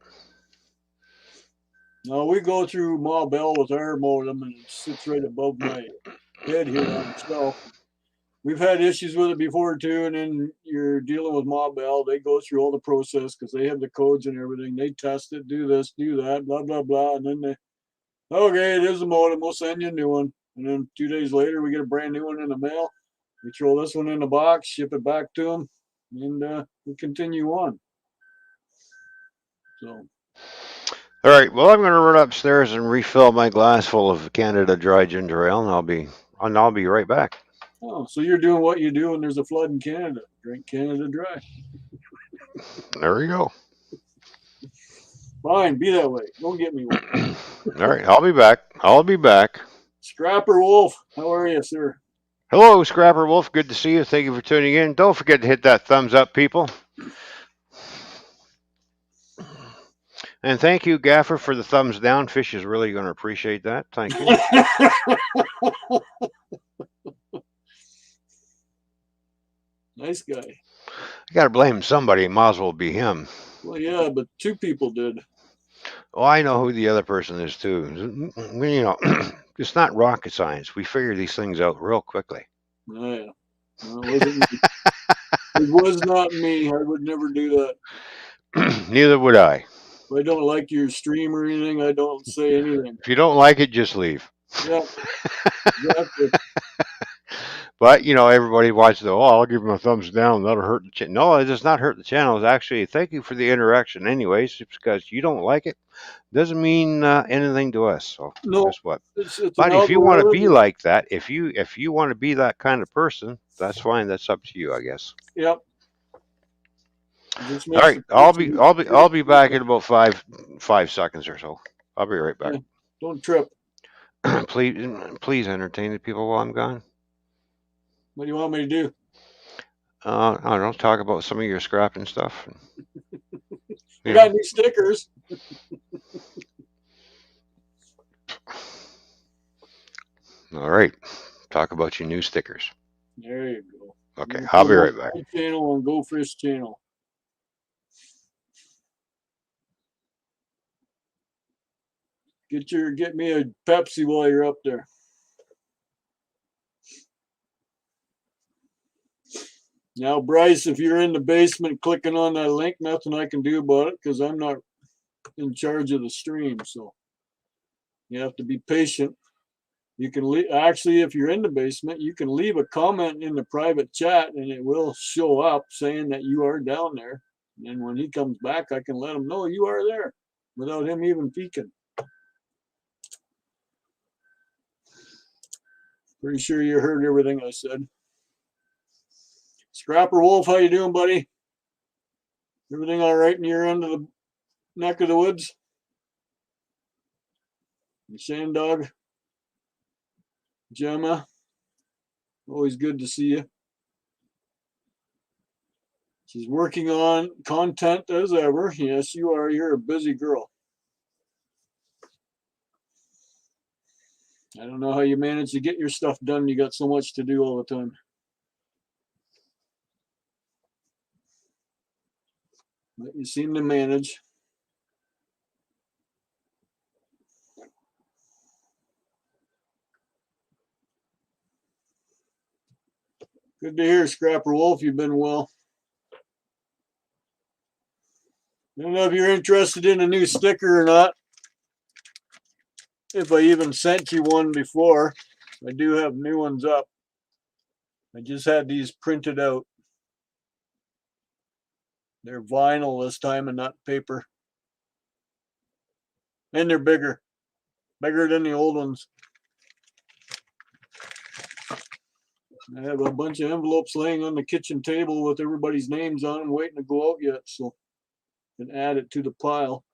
No, we go through Ma Bell with our modem, and it sits right above my head here on the shelf. We've had issues with it before too, and then you're dealing with Ma Bell. They go through all the process because they have the codes and everything. They test it, do this, do that, blah blah blah, and then they, okay, it is a modem. We'll send you a new one. And then 2 days later, we get a brand new one in the mail. We throw this one in the box, ship it back to them, and we continue on. So, All right. Well, I'm going to run upstairs and refill my glass full of Canada Dry Ginger Ale, and I'll be right back. oh, so you're doing what you do when there's a flood in Canada. Drink Canada Dry. There we go. Fine, be that way. Don't get me one. All right. I'll be back. I'll be back. Scrapper Wolf, how are you, sir? Hello, Scrapper Wolf. Good to see you. Thank you for tuning in. Don't forget to hit that thumbs up, people. And thank you, Gaffer, for the thumbs down. Fish is really going to appreciate that. Thank you. Nice guy. I got to blame somebody. It might as well be him. Well, yeah, but two people did. Oh, I know who the other person is, too. You know, it's not rocket science. We figure these things out real quickly. Oh, yeah. No, it wasn't me. It was not me. I would never do that. Neither would I. If I don't like your stream or anything, I don't say anything. If you don't like it, just leave. Yeah, exactly. But you know, everybody watches the. Oh, I'll give them a thumbs down. That'll hurt the channel. No, it does not hurt the channel. It's actually thank you for the interaction. Anyways, it's because you don't like it doesn't mean anything to us. So No, guess what? it's an But if you want to be algorithm. like that, if you want to be that kind of person, that's fine. That's up to you, I guess. Yep. It just All makes right, the person. I'll be back in about five seconds or so. I'll be right back. Yeah, don't trip. Please entertain the people while I'm gone. What do you want me to do? I don't know. Talk about some of your scrapping stuff. I got new stickers. All right. Talk about your new stickers. There you go. Okay, I'll be right back. My channel on GoFish channel. Get me a Pepsi while you're up there. Now, Bryce, if you're in the basement clicking on that link, nothing I can do about it because I'm not in charge of the stream. So you have to be patient. You can actually, if you're in the basement, you can leave a comment in the private chat and it will show up saying that you are down there. And when he comes back, I can let him know you are there without him even peeking. Pretty sure you heard everything I said. Scrapper Wolf, how you doing, buddy? Everything all right in your end of the neck of the woods? Shane Dog, Gemma, always good to see you. She's working on content as ever. Yes, you are. You're a busy girl. I don't know how you manage to get your stuff done. You got so much to do all the time. But you seem to manage. Good to hear, Scrapper Wolf. You've been well. I don't know if you're interested in a new sticker or not. If I even sent you one before. I do have new ones up. I just had these printed out. They're vinyl this time and not paper. And they're bigger. Bigger than the old ones. I have a bunch of envelopes laying on the kitchen table with everybody's names on them waiting to go out yet, so I can add it to the pile.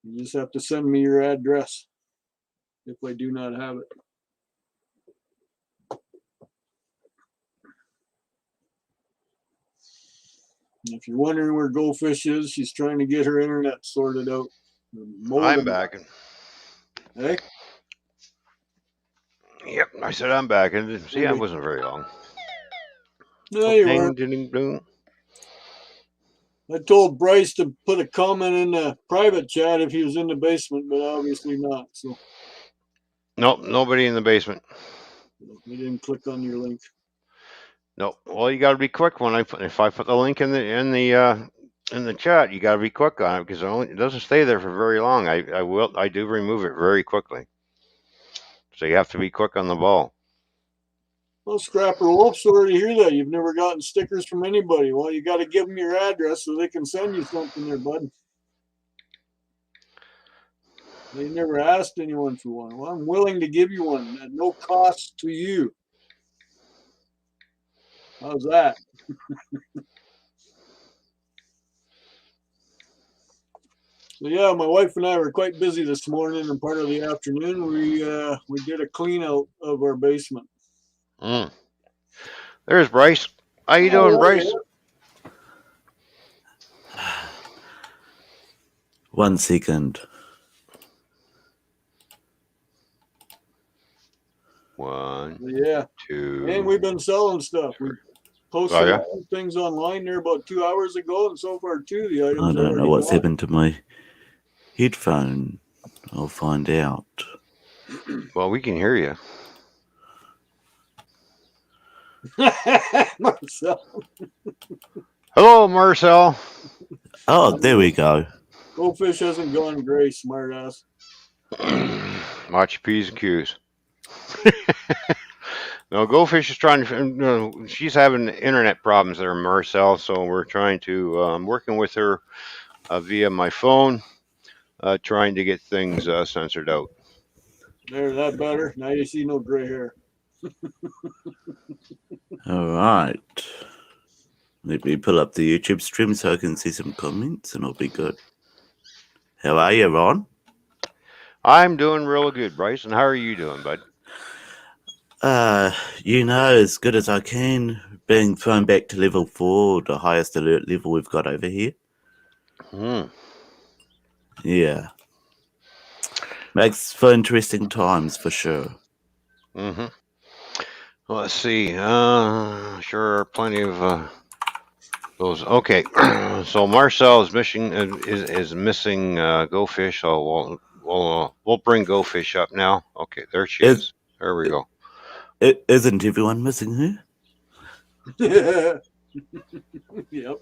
You just have to send me your address if I do not have it. And if you're wondering where GoFish is, she's trying to get her internet sorted out. I'm back. Hey? Yep, I said I'm back. And see, I wasn't very long. No, you weren't. Ding, ding, ding. I told Bryce to put a comment in the private chat if he was in the basement, but obviously not. So Nope, nobody in the basement. he didn't click on your link. Nope. Well, you got to be quick when if I put the link in the chat. You got to be quick on it because it doesn't stay there for very long. I do remove it very quickly. So you have to be quick on the ball. Well, Scrapper Wolf, sorry to hear that. You've never gotten stickers from anybody. Well, you got to give them your address so they can send you something there, bud. They never asked anyone for one. Well, I'm willing to give you one at no cost to you. How's that? So yeah, my wife and I were quite busy this morning and part of the afternoon. We did a clean out of our basement. There's Bryce. How you doing, Bryce? 1 second. 1, Yeah. 2. And we've been selling stuff. We posted things online there about 2 hours ago, and so far too the items. I don't know what's happened to my headphone. I'll find out. Well, we can hear you. Marcel. Hello, Marcel. Oh, there we go. GoFish hasn't gone gray, smartass. Watch your P's and Q's. No, GoFish is trying to. She's having internet problems there, Marcel. So we're trying to. I'm working with her via my phone, trying to get things censored out. There, that better. Now you see no gray hair. All right. Let me pull up the YouTube stream so I can see some comments, and I'll be good. How are you, Ron? I'm doing real good, Bryce. And how are you doing, bud? As good as I can. Being thrown back to level 4, the highest alert level we've got over here. Yeah. Makes for interesting times for sure. Let's see. Sure are plenty of those. Okay. So Marcel is missing GoFish. So we'll bring GoFish up now. Okay, there she is. There we go. Isn't everyone missing her? Yep.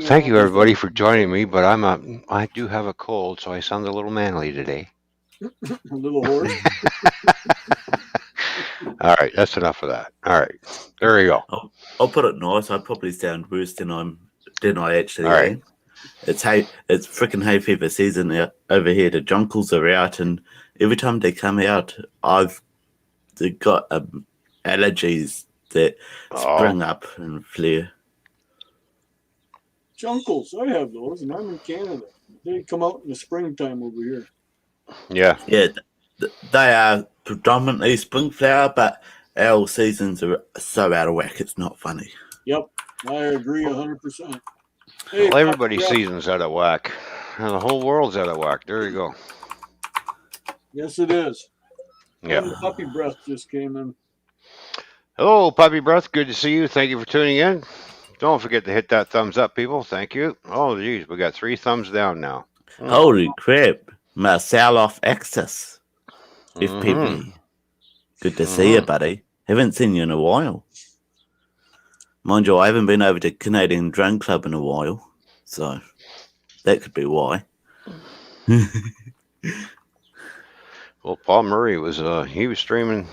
Thank you, everybody, for joining me. But I do have a cold, so I sound a little manly today. A little hoarse. All right, that's enough of that. All right, there you go. I'll put it nice. I probably sound worse than I actually All am. right. It's freaking hay fever season over here. The jonquils are out, and every time they come out, they've got allergies that spring up and flare. Jonquils, I have those, and I'm in Canada. They come out in the springtime over here. Yeah. Yeah, they are predominantly spring flower, but our seasons are so out of whack, it's not funny. Yep, I agree 100%. Hey, well, everybody's season's out of whack. And the whole world's out of whack. There you go. Yes, it is. Yeah. And Puppy Breath just came in. Hello, Puppy Breath. Good to see you. Thank you for tuning in. Don't forget to hit that thumbs up, people. Thank you. Oh, geez, we got 3 thumbs down now. Holy crap. Marcel off Access. FPV. Good to see you, buddy. Haven't seen you in a while. Mind you, I haven't been over to Canadian Drone Club in a while, so that could be why. Well, Paul Murray was streaming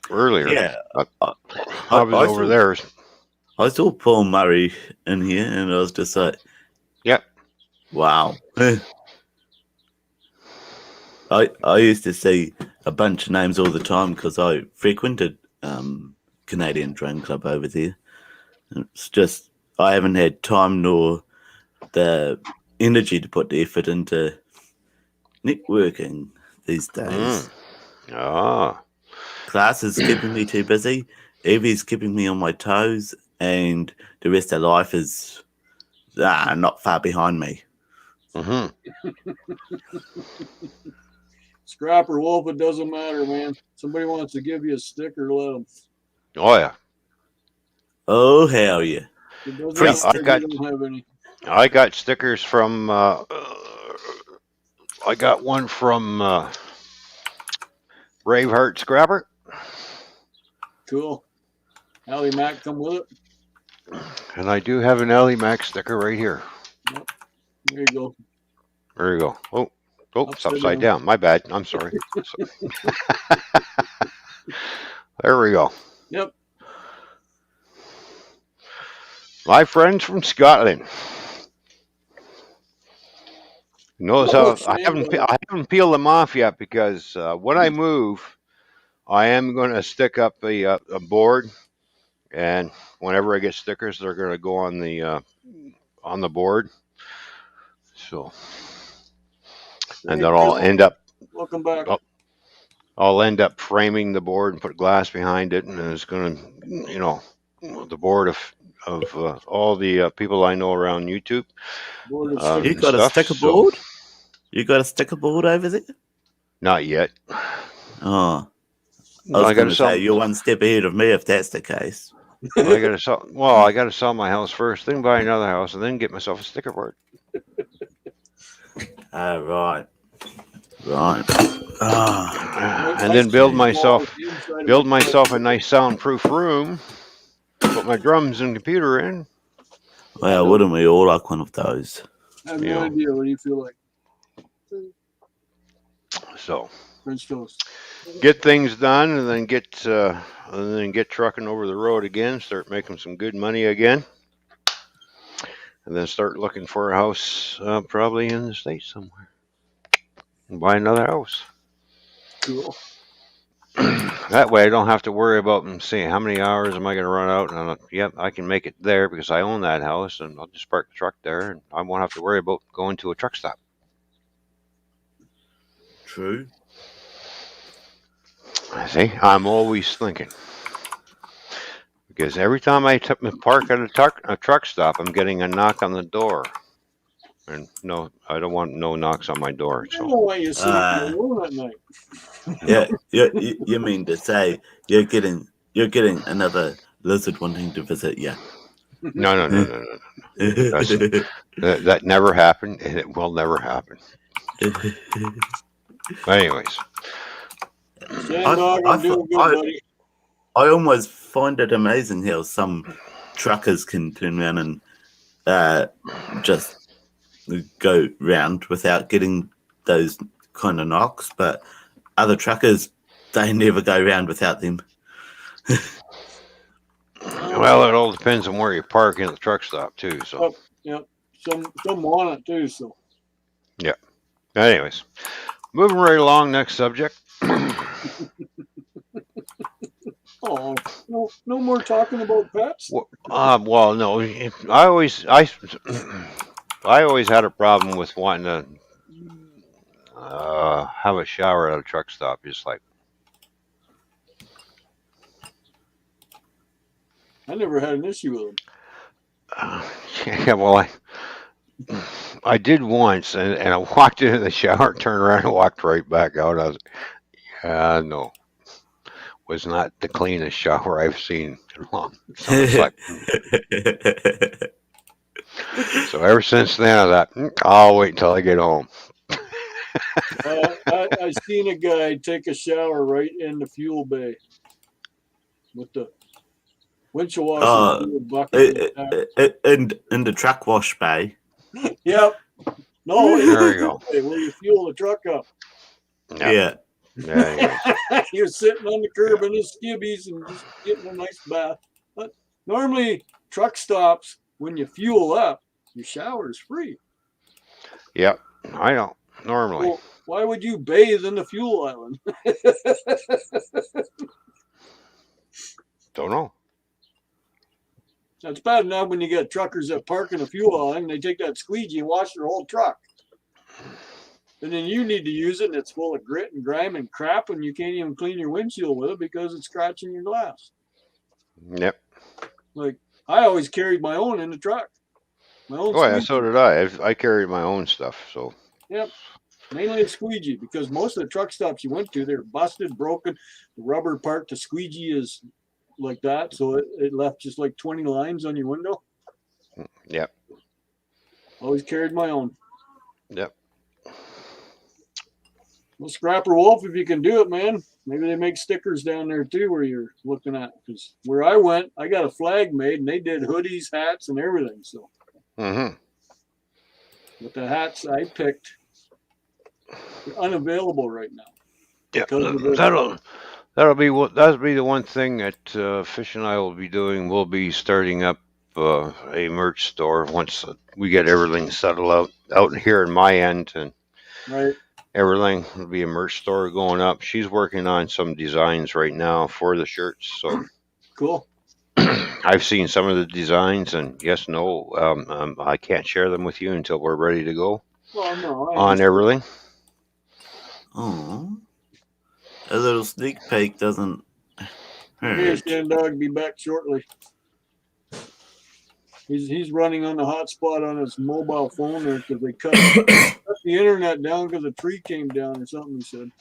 earlier. Yeah, I was over there. I saw Paul Murray in here, and I was just like, "Yep, wow." I used to see a bunch of names all the time because I frequented Canadian Drone Club over there. It's just I haven't had time nor the energy to put the effort into networking these days. Class is keeping me too busy. Evie's keeping me on my toes, and the rest of life is not far behind me. Scrapper Wolf, it doesn't matter, man. Somebody wants to give you a sticker, let them. Oh, yeah. Oh, hell yeah. It doesn't Free matter if I got you don't have any. I got stickers from. I got one from Braveheart Scrapper, Cool. Allie Mac come with it. and I do have an Ellie Mac sticker right here. Yep. There you go. There you go. Oh, it's Upside upside down. down. My bad. I'm sorry. There we go. Yep. My friends from Scotland. Notice Oh, how Shane, I haven't peeled them off yet because when I move, I am going to stick up a board, and whenever I get stickers, they're going to go on the board. So, and hey, then Chris, welcome back. I'll end up framing the board and put glass behind it, and it's going to, the board of all the people I know around YouTube Board of You and got a stuff. sticker So, board? You got a sticker board over there? not yet. Oh, I was I got going to to sell. say you're one step ahead of me if that's the case. I got to sell. Well, I got to sell my house first, then buy another house, and then get myself a sticker board. Oh, right. Ah, And then build Small, myself inside of build a- myself a nice soundproof room. Put my drums and computer in. well, wouldn't we all like one of those? I have You no know. idea. What do you feel like? So French toast. get things done, and then get trucking over the road again. Start making some good money again, and then start looking for a house, probably in the States somewhere, and buy another house. Cool. That way, I don't have to worry about saying how many hours am I going to run out. And yep, I can make it there because I own that house, and I'll just park the truck there, and I won't have to worry about going to a truck stop. True. See, I'm always thinking because every time I park at a truck stop, I'm getting a knock on the door, and no, I don't want no knocks on my door. I So don't want you sleeping alone at night. Yeah, you mean to say you're getting another lizard wanting to visit you? no. That never happened, and it will never happen. But anyways, Sandog, I'm doing good, buddy. I almost find it amazing how some truckers can turn around and just go round without getting those kind of knocks, but other truckers, they never go round without them. well, it all depends on where you park in the truck stop too. So Yep. Some on it too. So. yeah. Anyways, moving right along. Next subject. Oh, no more talking about pets. Well, no. I always had a problem with wanting to have a shower at a truck stop. Just like I never had an issue with them. yeah. Well, I did once, and I walked into the shower, turned around, and walked right back out. I was, no, was not the cleanest shower I've seen in a long. So it's like, so ever since then, I thought I'll wait until I get home. I seen a guy take a shower right in the fuel bay with the windshield washer bucket. in the truck wash bay. Yep. No, There you go. Where you fuel the truck up. Yeah. You're sitting on the curb in his skibbies and just getting a nice bath. But normally, truck stops, when you fuel up, your shower is free. Yep, I know. Normally. Well, why would you bathe in the fuel island? Don't know. That's bad enough when you get truckers that park in a fuel island, they take that squeegee and wash their whole truck. And then you need to use it, and it's full of grit and grime and crap, and you can't even clean your windshield with it because it's scratching your glass. Yep. Like, I always carried my own in the truck. My own Oh, yeah, squeegee. so did I. I carried my own stuff, so. Yep. Mainly a squeegee, because most of the truck stops you went to, they're busted, broken. The rubber part, the squeegee is like that, so it left just like 20 lines on your window. Yep. Always carried my own. Yep. Well, Scrapper Wolf, if you can do it, man. Maybe they make stickers down there too where you're looking at. Because where I went, I got a flag made and they did hoodies, hats, and everything. So, Mm-hmm. but the hats I picked are unavailable right now. Yeah. Because of this. That'll be the one thing that Fish and I will be doing. We'll be starting up a merch store once we get everything settled out here in my end, and Right. everything will be a merch store going up. She's working on some designs right now for the shirts, so Cool. I've seen some of the designs, and yes, no, I can't share them with you until we're ready to go Well, no, I on understand. everything. Oh, a little sneak peek doesn't Here's hurt. Shandog be back shortly. He's running on the hotspot on his mobile phone there because they cut the internet down because a tree came down or something. He said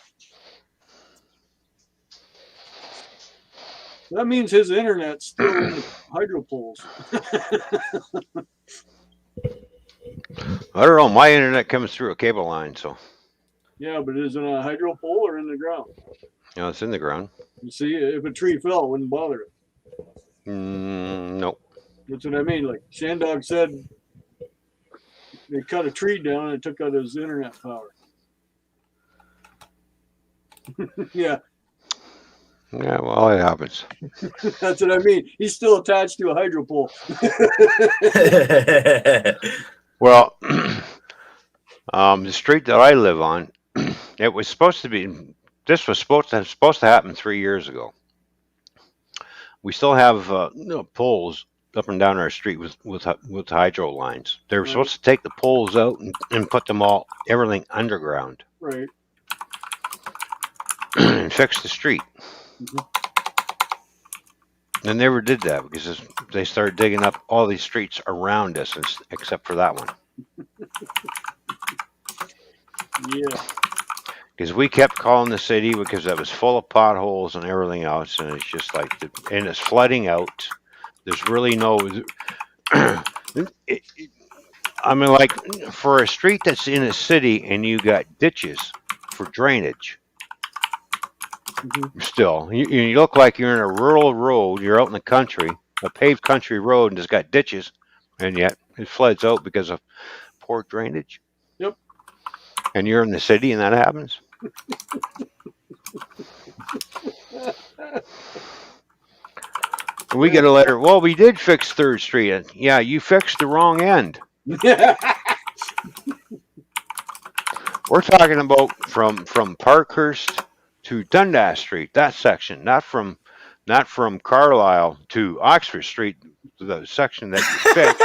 that means his internet's still in the hydro poles. I don't know. My internet comes through a cable line, so Yeah, but is it on a hydro pole or in the ground? it's in the ground. You see, if a tree fell, it wouldn't bother it. Nope. That's what I mean. Like Shandog said, they cut a tree down and it took out his internet power. Yeah, Yeah, well, it happens. that's what I mean. He's still attached to a hydro pole. Well, the street that I live on, it was supposed to be. This was supposed to happen 3 years ago. We still have poles up and down our street with hydro lines. They were Right. supposed to take the poles out and put them everything underground Right. and fix the street. Mhm. They never did that because they started digging up all these streets around us, except for that one. Yeah. Because we kept calling the city because it was full of potholes and everything else, and it's just like, and it's flooding out. There's really no. I mean, like for a street that's in a city and you got ditches for drainage. Mhm. Still, you look like you're in a rural road. You're out in the country, a paved country road, and it's got ditches, and yet it floods out because of poor drainage. Yep. And you're in the city, and that happens. We get a letter. Well, we did fix 3rd Street. And, yeah, you fixed the wrong end. We're talking about from Parkhurst to Dundas Street, that section, not from Carlisle to Oxford Street, the section that you fixed.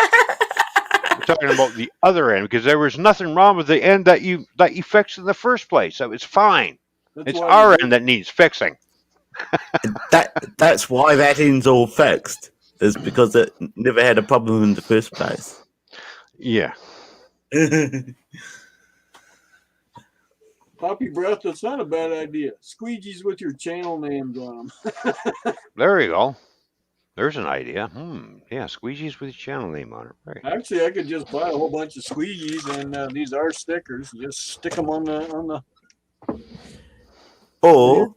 We're talking about the other end because there was nothing wrong with the end that you fixed in the first place. So it's fine. It's our end that needs fixing. That's why that end's all fixed. Is because it never had a problem in the first place. Yeah. Poppy breath, that's not a bad idea. Squeegees with your channel names on them. There you go. There's an idea. Yeah, squeegees with your channel name on it. Right. Actually, I could just buy a whole bunch of squeegees, and these are stickers. Just stick them on the. Or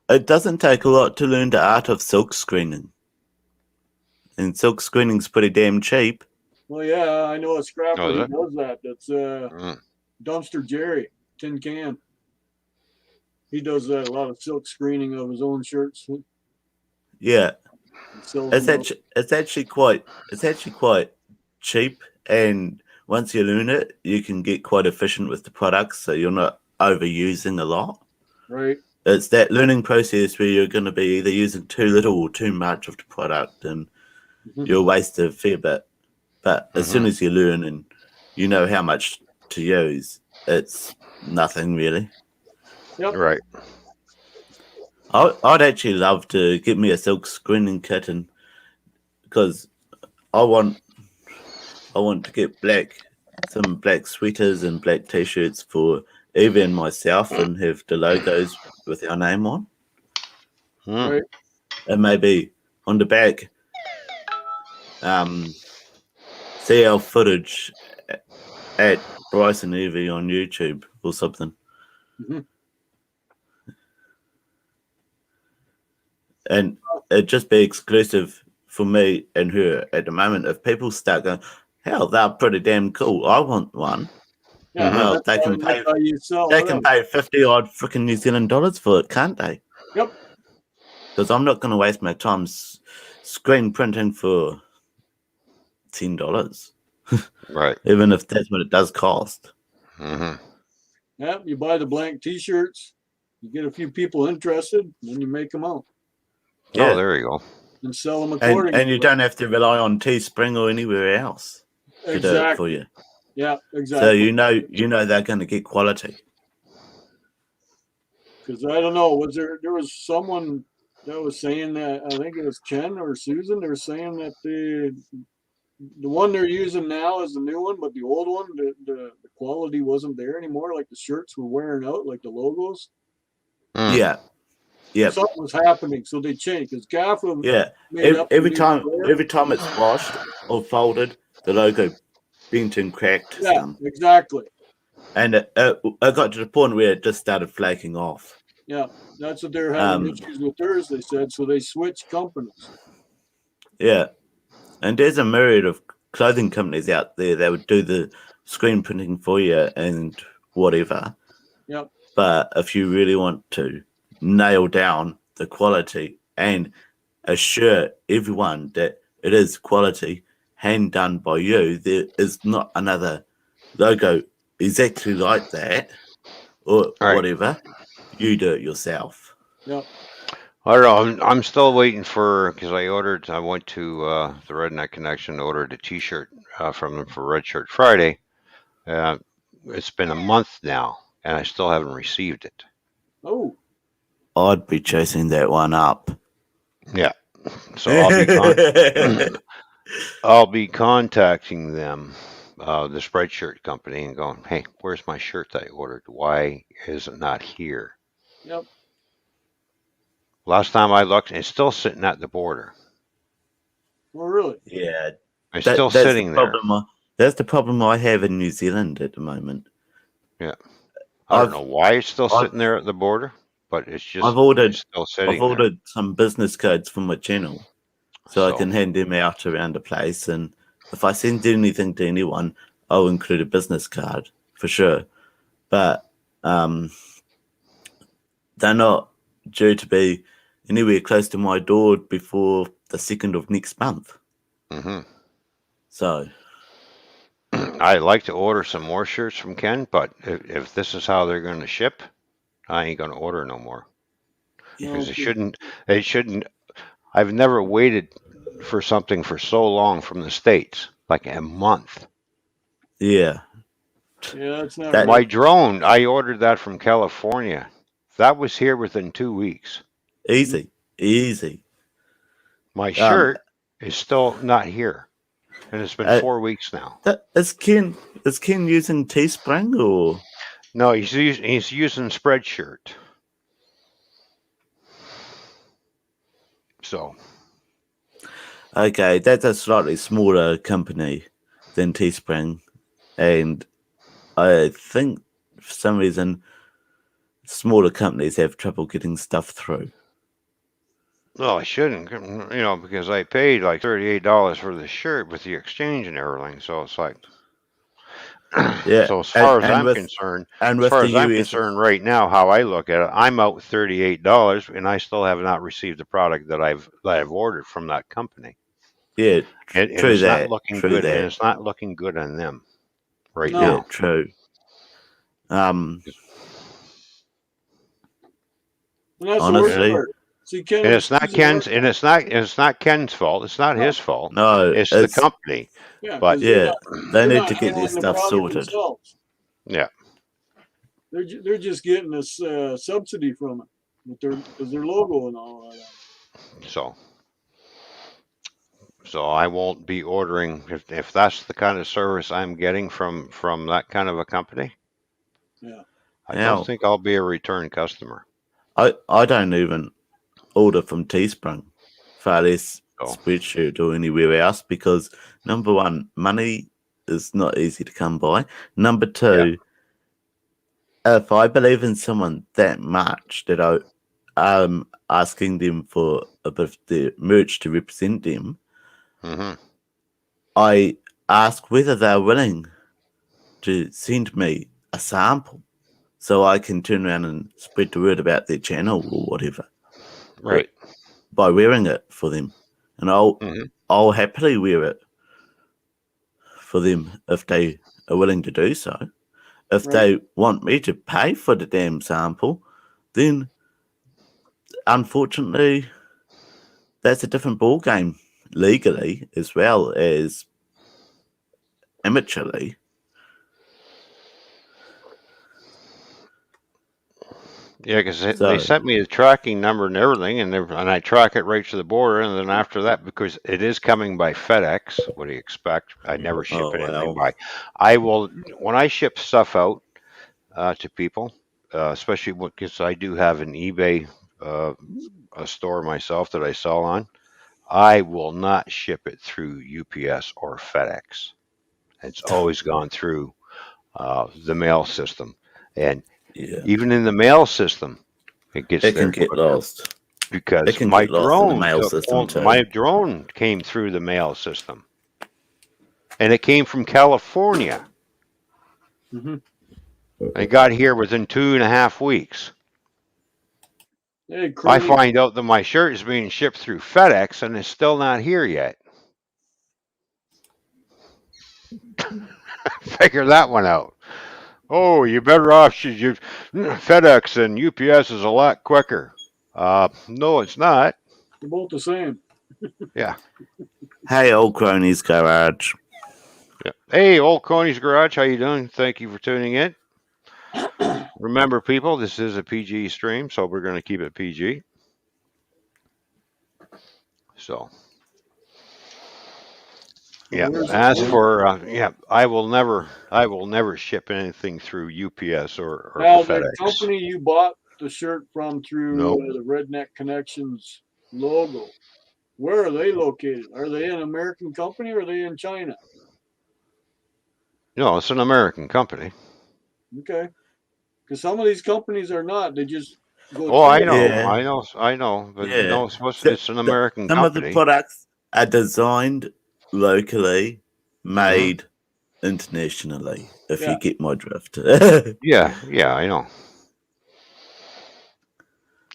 it doesn't take a lot to learn the art of silk screening. And silk screening's pretty damn cheap. Well, yeah, I know a scrapper Oh, who is it? does that. That's Dumpster Jerry, Tin Can. He does a lot of silk screening of his own shirts. Yeah. Sells It's them actually quite cheap, and once you learn it, you can get quite efficient with the products, so you're not overusing a lot. right. It's that learning process where you're going to be either using too little or too much of the product, and you'll waste a fair bit. But as soon as you learn and you know how much to use, it's nothing really. Yep. Right. I'd actually love to get me a silk screening kitten because I want to get some black sweaters and black t-shirts for Eva and myself and have the logos with our name on. Right. And maybe on the back, see our footage at Bryson Evie on YouTube or something. Mhm. And it'd just be exclusive for me and her at the moment. If people start going, hell, they're pretty damn cool. I want one. Yeah, Well, that's they how, can that's pay. how you sell They it can out. pay 50 odd freaking New Zealand dollars for it, can't they? Yep. Because I'm not going to waste my time screen printing for $10, Right. even if that's what it does cost. Mm-hmm. Yeah, you buy the blank T-shirts, you get a few people interested, then you make them out Yeah. Oh, there you go. and sell them accordingly. And you don't have to rely on Teespring or anywhere else to do it for Exactly. you. Yeah, So exactly. you know they're going to get quality. Because I don't know, there was someone that was saying that, I think it was Chen or Susan, they were saying that the one they're using now is the new one, but the old one, the quality wasn't there anymore. Like the shirts were wearing out, like the logos. Mm. Yeah. Yeah. Something was happening, so they changed. Because GAFA Yeah. made up Every a new time store. every time it's washed or folded, the logo bent and cracked Yeah, some. exactly. And it got to the point where it just started flaking off. Yeah, that's what they're having issues with theirs, they said. So they switched companies. Yeah. And there's a myriad of clothing companies out there that would do the screen printing for you and whatever. Yep. But if you really want to nail down the quality and assure everyone that it is quality hand done by you, there is not another logo exactly like that or Right. whatever. You do it yourself. Yep. I don't know. I'm still waiting for because I went to the Redneck Connection, ordered a T-shirt from them for Red Shirt Friday. Uh, it's been a month now, and I still haven't received it. Oh, I'd be chasing that one up. Yeah, so I'll be contacting them, the Spreadshirt company, and going, "Hey, where's my shirt that I ordered? Why is it not here?" yep. Last time I looked, it's still sitting at the border. Oh, really? It's That still that's the sitting there. problem. That's the problem I have in New Zealand at the moment. Yeah, I don't know why it's still I've sitting there at the border, but it's I've just ordered it's still I've sitting there. ordered some business cards for my channel, so I So can hand them out around the place. And if I send anything to anyone, I'll include a business card for sure. But they're not due to be anywhere close to my door before the 2nd of next month. hmm So I'd like to order some more shirts from Ken, but if this is how they're going to ship, I ain't going to order no more because No, It shouldn't. I've never waited for something for so long from the States, like a month. yeah, yeah, that's not that My right. drone, I ordered that from California. That was here within 2 weeks. easy. My Um, shirt is still not here, and it's been uh, 4 weeks now. is Ken using Teespring or? No, he's using Spreadshirt. So Okay, that's a slightly smaller company than Teespring, and I think for some reason smaller companies have trouble getting stuff through. well, I shouldn't, because I paid like $38 for the shirt with the exchange and everything. So it's like, Yeah, so as far as and I'm with concerned, the US, right now, how I look at it, I'm out $38, and I still have not received the product that I've ordered from that company, yeah, and true it's not that, looking good, and it's not looking good on them right yeah, No, now. true. and that's the worst Honestly, And, part. See, Ken and was it's not using our, Ken's, and it's not Ken's fault. It's not no, his fault. no, It's the it's company. yeah, But because yeah, they they're need not to get their handling the stuff product sorted. themselves. yeah, They're just getting this subsidy from it with their logo and all that. so. So I won't be ordering if that's the kind of service I'm getting from that kind of a company. Yeah. I don't Now, think I'll be a return customer. I don't even order from Teespring, far less So, spreadshirt or anywhere else because number one, money is not easy to come by. Number two, if I believe in someone that much that I'm asking them for a bit of the merch to represent them, hmm I ask whether they're willing to send me a sample so I can turn around and spread the word about their channel or whatever right. by wearing it for them. And hmm I'll happily wear it for them if they are willing to do so. If Right. they want me to pay for the damn sample, then unfortunately that's a different ball game legally as well as amateurly. Yeah, because they So sent me the tracking number and everything, and I track it right to the border, and then after that, because it is coming by FedEx, what do you expect? I never ship oh anything well. by. I will when I ship stuff out to people, especially because I do have an eBay uh, a store myself that I sell on. I will not ship it through UPS or FedEx. It's always gone through the mail system, and Yeah. even in the mail system, it gets It can there get quicker lost. It because can get lost in the mail system my too. drone came through the mail system, and it came from California. hmm I got here within 2.5 weeks. Hey, I crony. find out that my shirt is being shipped through FedEx and it's still not here yet. Figure that one out. Oh, you better off. FedEx and UPS is a lot quicker. No, it's not. They're both the same. Yeah. Hey, old cronies garage. Yeah. Hey, old Coney's Garage, how you doing? Thank you for tuning in. Remember, people, this is a PG stream, so we're going to keep it PG. So, yeah. Where's As for I will never ship anything through UPS or now the FedEx. company you bought the shirt from through Nope. the Redneck Connections logo? Where are they located? Are they an American company or are they in China? No, it's an American company. Okay, because some of these companies are not. They just go Oh, I China. know, Yeah, but yeah. no, it's an American Some of the company. products are designed locally, hmm made internationally. If Yeah. you get my drift. Yeah, I know.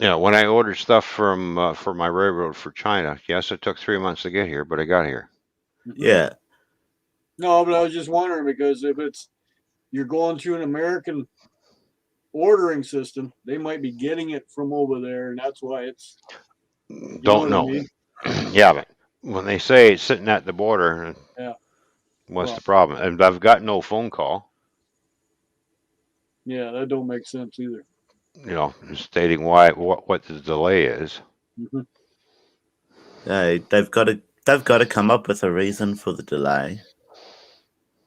Yeah, when I ordered stuff from for my railroad for China, yes, it took 3 months to get here, but I got here. hmm Yeah, No, but I was just wondering because if it's you're going through an American ordering system, they might be getting it from over there, and that's why it's. You know Don't what I know. mean? Yeah, but when they say it's sitting at the border, Yeah. what's Well, the problem? And I've got no phone call, yeah, that don't make sense either. stating what the delay is. hmm they've got to come up with a reason for the delay.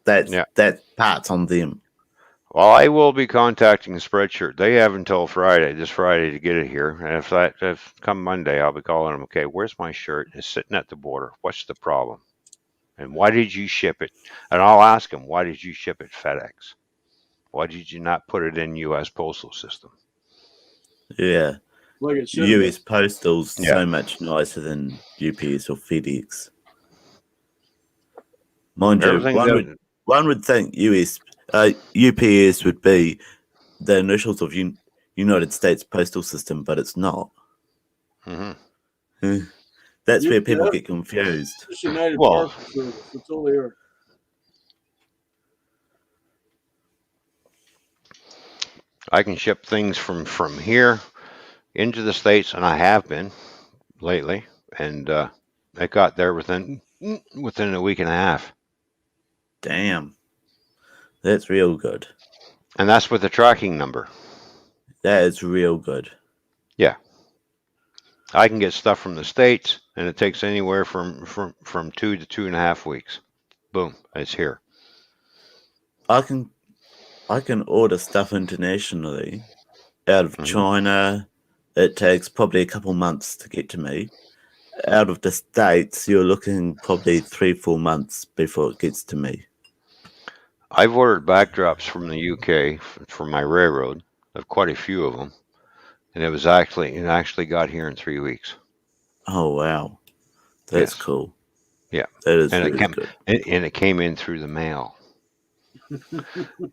Yeah. That part's on them. Well, I will be contacting Spreadshirt. They have until this Friday, to get it here. And if come Monday, I'll be calling them. Okay, where's my shirt? It's sitting at the border. What's the problem? And why did you ship it? And I'll ask them, why did you ship it FedEx? Why did you not put it in U.S. postal system? Yeah, Like it should have been. US Postal's Yeah. so much nicer than UPS or FedEx. Mind you, Everything that. one would think UPS would be the initials of United States Postal System, but it's not. hmm That's where people UPS, get confused. just United Well, Parcel Service. That's all they are. I can ship things from here into the States, and I have been lately, and it got there within a week and a half. Damn, that's real good. And that's with the tracking number. That is real good. Yeah. I can get stuff from the States, and it takes anywhere from 2 to 2.5 weeks. Boom, it's here. I can order stuff internationally out of hmm China. It takes probably a couple months to get to me. out of the States, you're looking probably 3-4 months before it gets to me. I've ordered backdrops from the UK for my railroad. I've quite a few of them, and it actually got here in 3 weeks. Oh wow, that's Yes, cool. yeah, That is and it very came good. and it came in through the mail.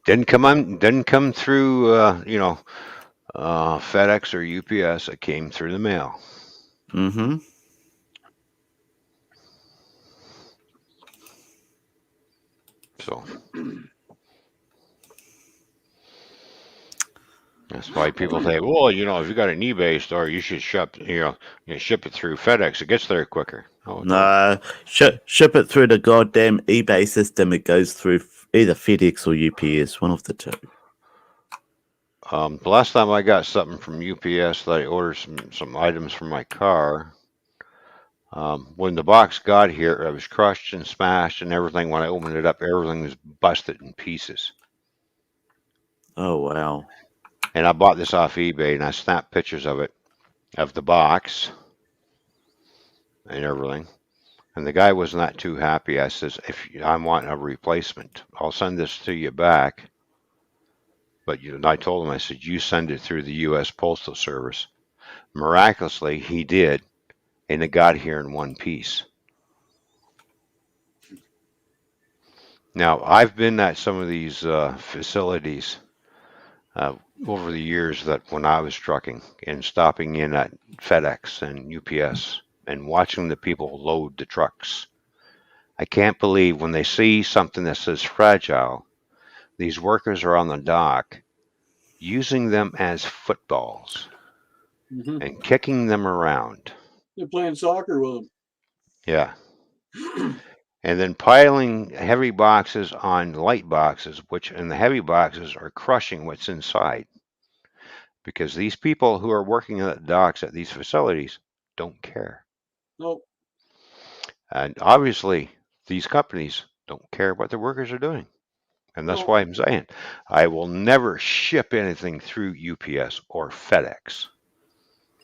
Didn't come through FedEx or UPS. It came through the mail. Mm-hmm. So that's why people say, well, if you got an eBay store, you should ship it through FedEx. It gets there quicker. Oh, it don't. No, ship it through the goddamn eBay system. It goes through either FedEx or UPS, one of the two. The last time I got something from UPS that I ordered some items for my car, when the box got here, it was crushed and smashed and everything. When I opened it up, everything was busted in pieces. Oh wow. And I bought this off eBay and I snapped pictures of the box and everything. And the guy was not too happy. I says, I want a replacement, I'll send this to you back. But I told him, I said, you send it through the U.S. Postal Service. Miraculously, he did, and it got here in one piece. Now, I've been at some of these facilities over the years that when I was trucking and stopping in at FedEx and UPS and watching the people load the trucks. I can't believe when they see something that says fragile, these workers are on the dock using them as footballs Mhm. and kicking them around. They're playing soccer with Yeah. them. And then piling heavy boxes on light boxes, and the heavy boxes are crushing what's inside. Because these people who are working at the docks at these facilities don't care. Nope. And obviously, these companies don't care what their workers are doing. And that's No. why I'm saying I will never ship anything through UPS or FedEx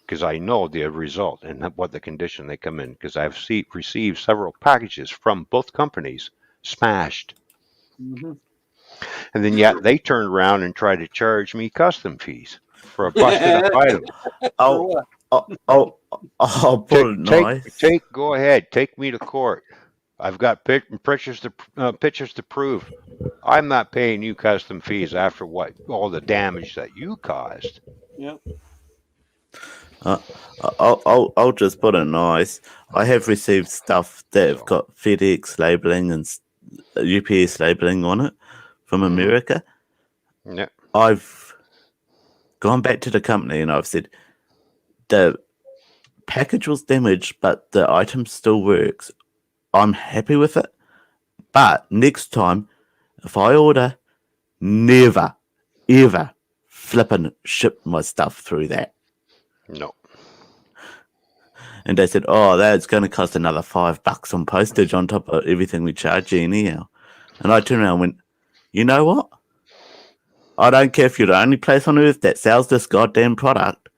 because I know the result and what the condition they come in. Because I've received several packages from both companies smashed. Mhm. And then yet they turned around and tried to charge me custom fees for a busted up item. For Oh, what? I'll put it nice. Go ahead, take me to court. I've got pictures to prove. I'm not paying you custom fees after what all the damage that you caused. Yep. Uh, I'll just put it nice. I have received stuff that have So, got FedEx labeling and UPS labeling on it from America. yeah, I've gone back to the company and I've said the package was damaged, but the item still works. I'm happy with it. But next time, if I order, never, ever flippin' ship my stuff through that. no. And they said, oh, that's going to cost another $5 on postage on top of everything we charge you anyhow. And I turned around and went, you know what? I don't care if you're the only place on earth that sells this goddamn product.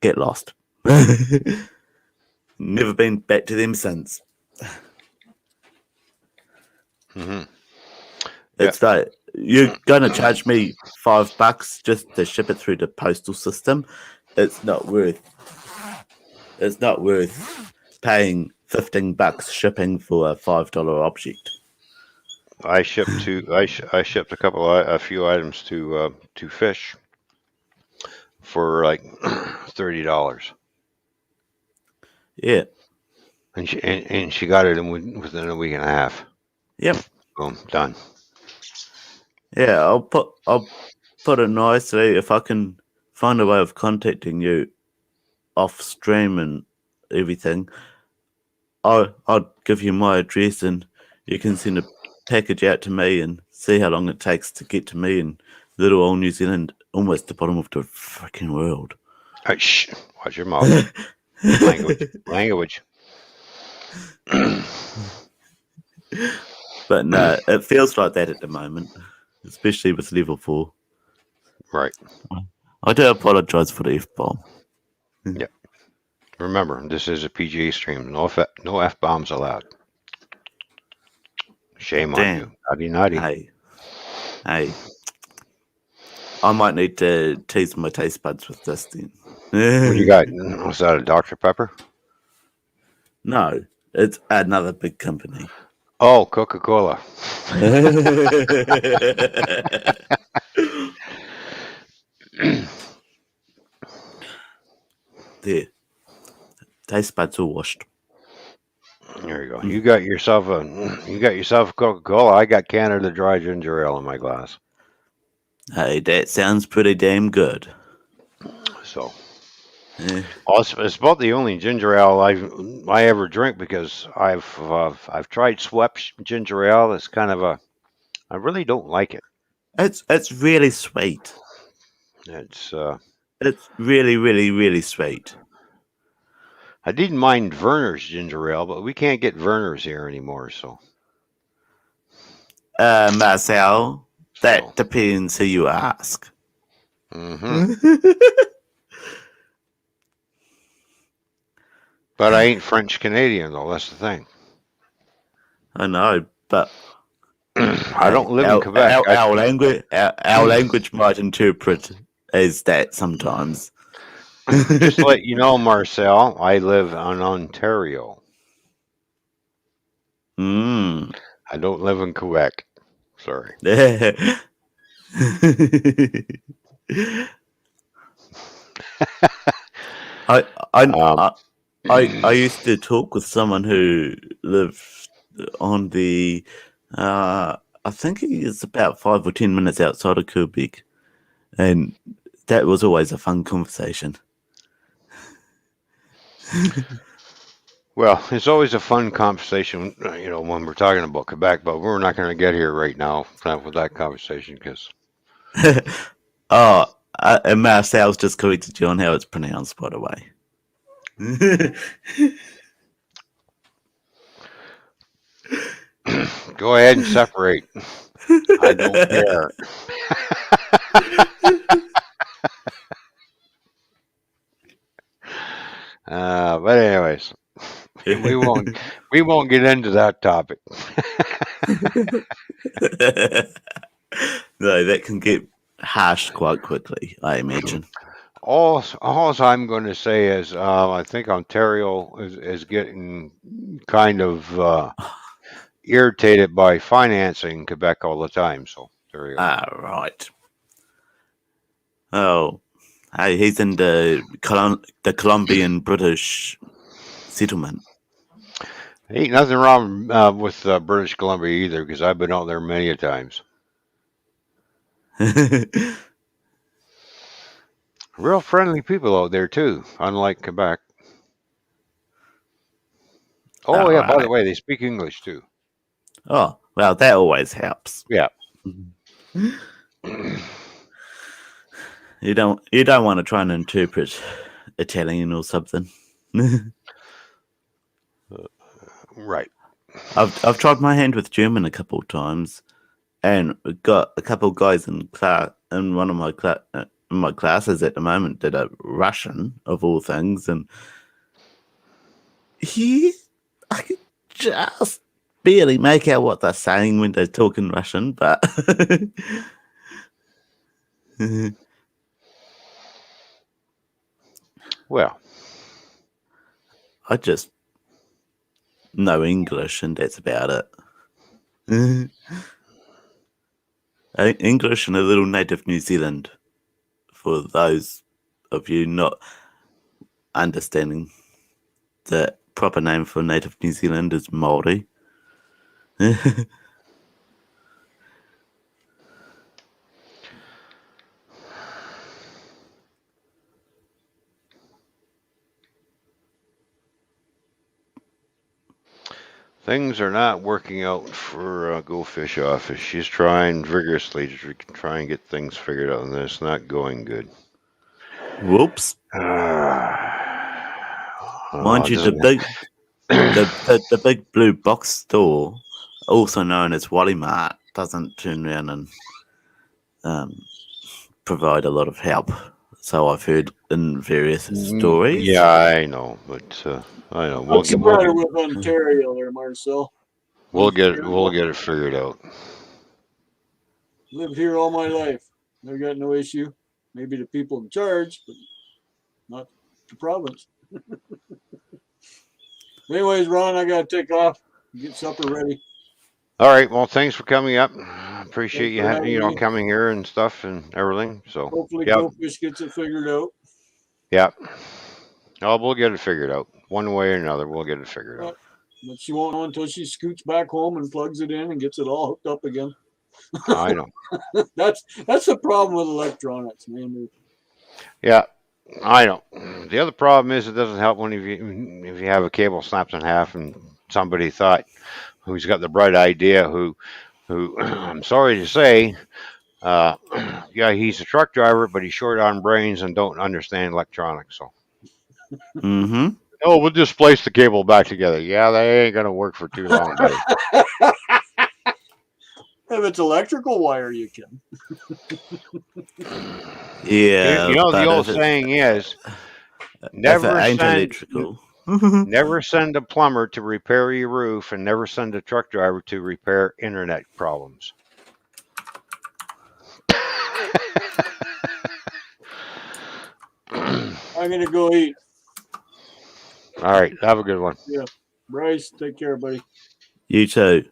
Get lost. Never been back to them since. Mm-hmm. It's like, you're going to charge me $5 just to ship it through the postal system. It's not worth paying $15 shipping for a $5 object. I shipped a few items to Fish for like $30, Yeah. and she got it within a week and a half. Yep. Boom, done. Yeah, I'll put it nicely. If I can find a way of contacting you off stream and everything, I'll give you my address and you can send a package out to me and see how long it takes to get to me in little old New Zealand, almost the bottom of the freaking world. Shh, watch your mouth. Language. But no, it feels like that at the moment, especially with level 4. Right. I do apologize for the F-bomb. Yeah. Remember, this is a PG stream. No F bombs allowed. Shame on you. Damn. Naughty, naughty. Hey. I might need to tease my taste buds with this then. What you got? Was that a Dr. Pepper? No, it's another big company. Oh, Coca-Cola. There. Taste buds all washed. There you go. You got yourself a Coca-Cola. I got Canada Dry Ginger Ale in my glass. Hey, that sounds pretty damn good. So, Eh, it's about the only ginger ale I ever drink because I've tried Schweppes ginger ale. It's kind of I really don't like it. it's really sweet. It's It's really, really, really sweet. I didn't mind Werner's ginger ale, but we can't get Werner's here anymore. So, Marcel, that so depends who you ask. hmm But I ain't French Canadian though. That's the thing. I know, but I don't live in Quebec. our language might interpret as that sometimes. Just to let you know, Marcel, I live in Ontario. Mm. I don't live in Quebec. Sorry. I, Um, I used to talk with someone who lived on the I think he is about 5 or 10 minutes outside of Quebec, and that was always a fun conversation. well, it's always a fun conversation, when we're talking about Quebec, but we're not going to get here right now with that conversation because. Oh, and Marcel's just corrected you on how it's pronounced, by the way. Go ahead and separate. I don't care. But anyways, we won't get into that topic. No, that can get harsh quite quickly, I imagine. All I'm going to say is I think Ontario is getting kind of irritated by financing Quebec all the time. So there you go. Right. Oh, hey, he's in the Colombian British settlement. Ain't nothing wrong with British Columbia either because I've been out there many a times. Real friendly people out there too, unlike Quebec. Oh yeah, by the Right. way, they speak English too. Oh, well, that always helps. Yeah. You don't want to try and interpret Italian or something. Right. I've tried my hand with German a couple of times, and got a couple of guys in class in one of my classes at the moment that are Russian of all things, and I could just barely make out what they're saying when they're talking Russian, but Well, I just know English, and that's about it. English and a little native New Zealand, for those of you not understanding. The proper name for native New Zealand is Māori. things are not working out for GoFish office. She's trying vigorously to try and get things figured out, and it's not going good. Whoops. Mind you, the big blue box store, also known as Walmart, doesn't turn around and provide a lot of help. So I've heard in various stories. Yeah, I know, but I know What's the matter with Ontario there, Marcel? we'll get it figured out. Lived here all my life. Never got no issue. Maybe the people in charge, but not the province. Anyways, Ron, I gotta take off. Get supper ready. All right. Well, thanks for coming up. Appreciate Thanks for having me. coming here and stuff and everything. So Hopefully, yep, GoFish gets it figured out. yep. Oh, we'll get it figured out one way or another. We'll get it figured out. But she won't know until she scoots back home and plugs it in and gets it all hooked up again. I know. That's the problem with electronics, man. Yeah, I know. The other problem is it doesn't help when if you have a cable snapped in half and somebody thought who's got the bright idea who I'm sorry to say, uh, yeah, he's a truck driver, but he's short on brains and don't understand electronics. So, Mm-hmm. oh, we'll just place the cable back together. Yeah, that ain't gonna work for too long, buddy. If it's electrical wire, you can. Yeah, You know the but old if saying is if it never ain't send electrical. never send a plumber to repair your roof, and never send a truck driver to repair internet problems. I'm gonna go eat. All right, have a good one. Yeah, Bryce, take care, buddy. You too.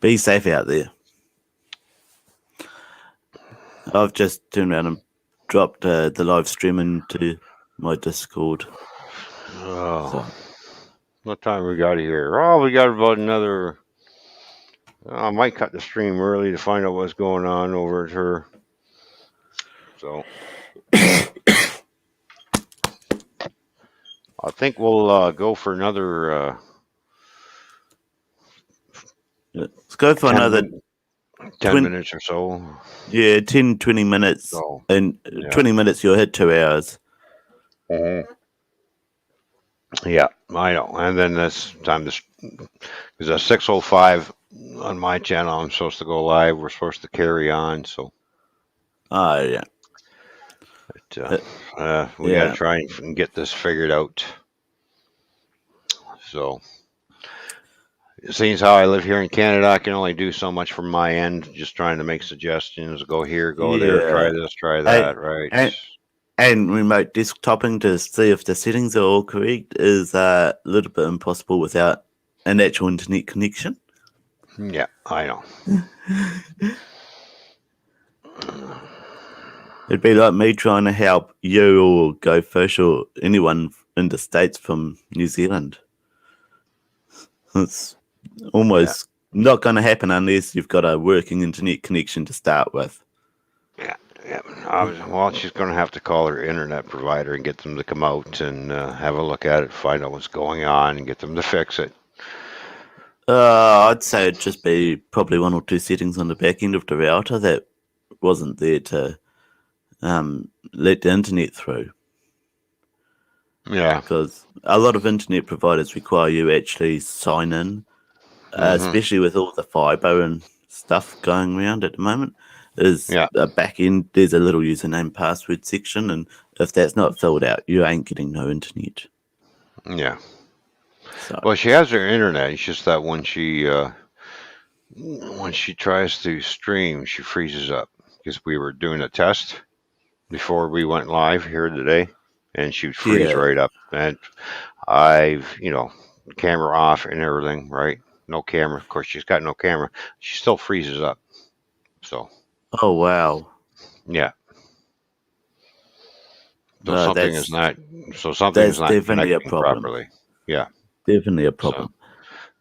Be safe out there. I've just turned around and dropped the live stream into my Discord. Oh, So, what time we got here? Oh, we got about another. I might cut the stream early to find out what's going on over at her. So I think we'll go for another let's go for 10 another 10 minutes or so. Yeah, 10, 20 minutes. So, and yeah. 20 minutes, you'll hit 2 hours. Yeah, I know. And then this time, this is a 6:05 on my channel. I'm supposed to go live. We're supposed to carry on. So, Oh, yeah. but, we got to try and get this figured out. So, seeing how I live here in Canada, I can only do so much from my end. Just trying to make suggestions. Go here, go there. Try this, try that. Right. And remote desktoping to see if the settings are all correct is a little bit impossible without an actual internet connection. Yeah, I know. It'd be like me trying to help you or GoFish or anyone in the States from New Zealand. It's almost not going to happen unless you've got a working internet connection to start with. Yeah. Well, she's going to have to call her internet provider and get them to come out and have a look at it, find out what's going on, and get them to fix it. I'd say it'd just be probably 1 or 2 settings on the back end of the router that wasn't there to let the internet through. Yeah. Because a lot of internet providers require you actually sign in, especially with all the fiber and stuff going around at the moment. Is a back end, there's a little username password section, and if that's not filled out, you ain't getting no internet. Yeah. So. Well, she has her internet. It's just that when she tries to stream, she freezes up. Because we were doing a test before we went live here today, and she'd freeze right up. And I've, camera off and everything, right? No camera. Of course, she's got no camera. She still freezes up. So. Oh, wow. Yeah. So No, something is not connecting properly. Yeah. Definitely a problem.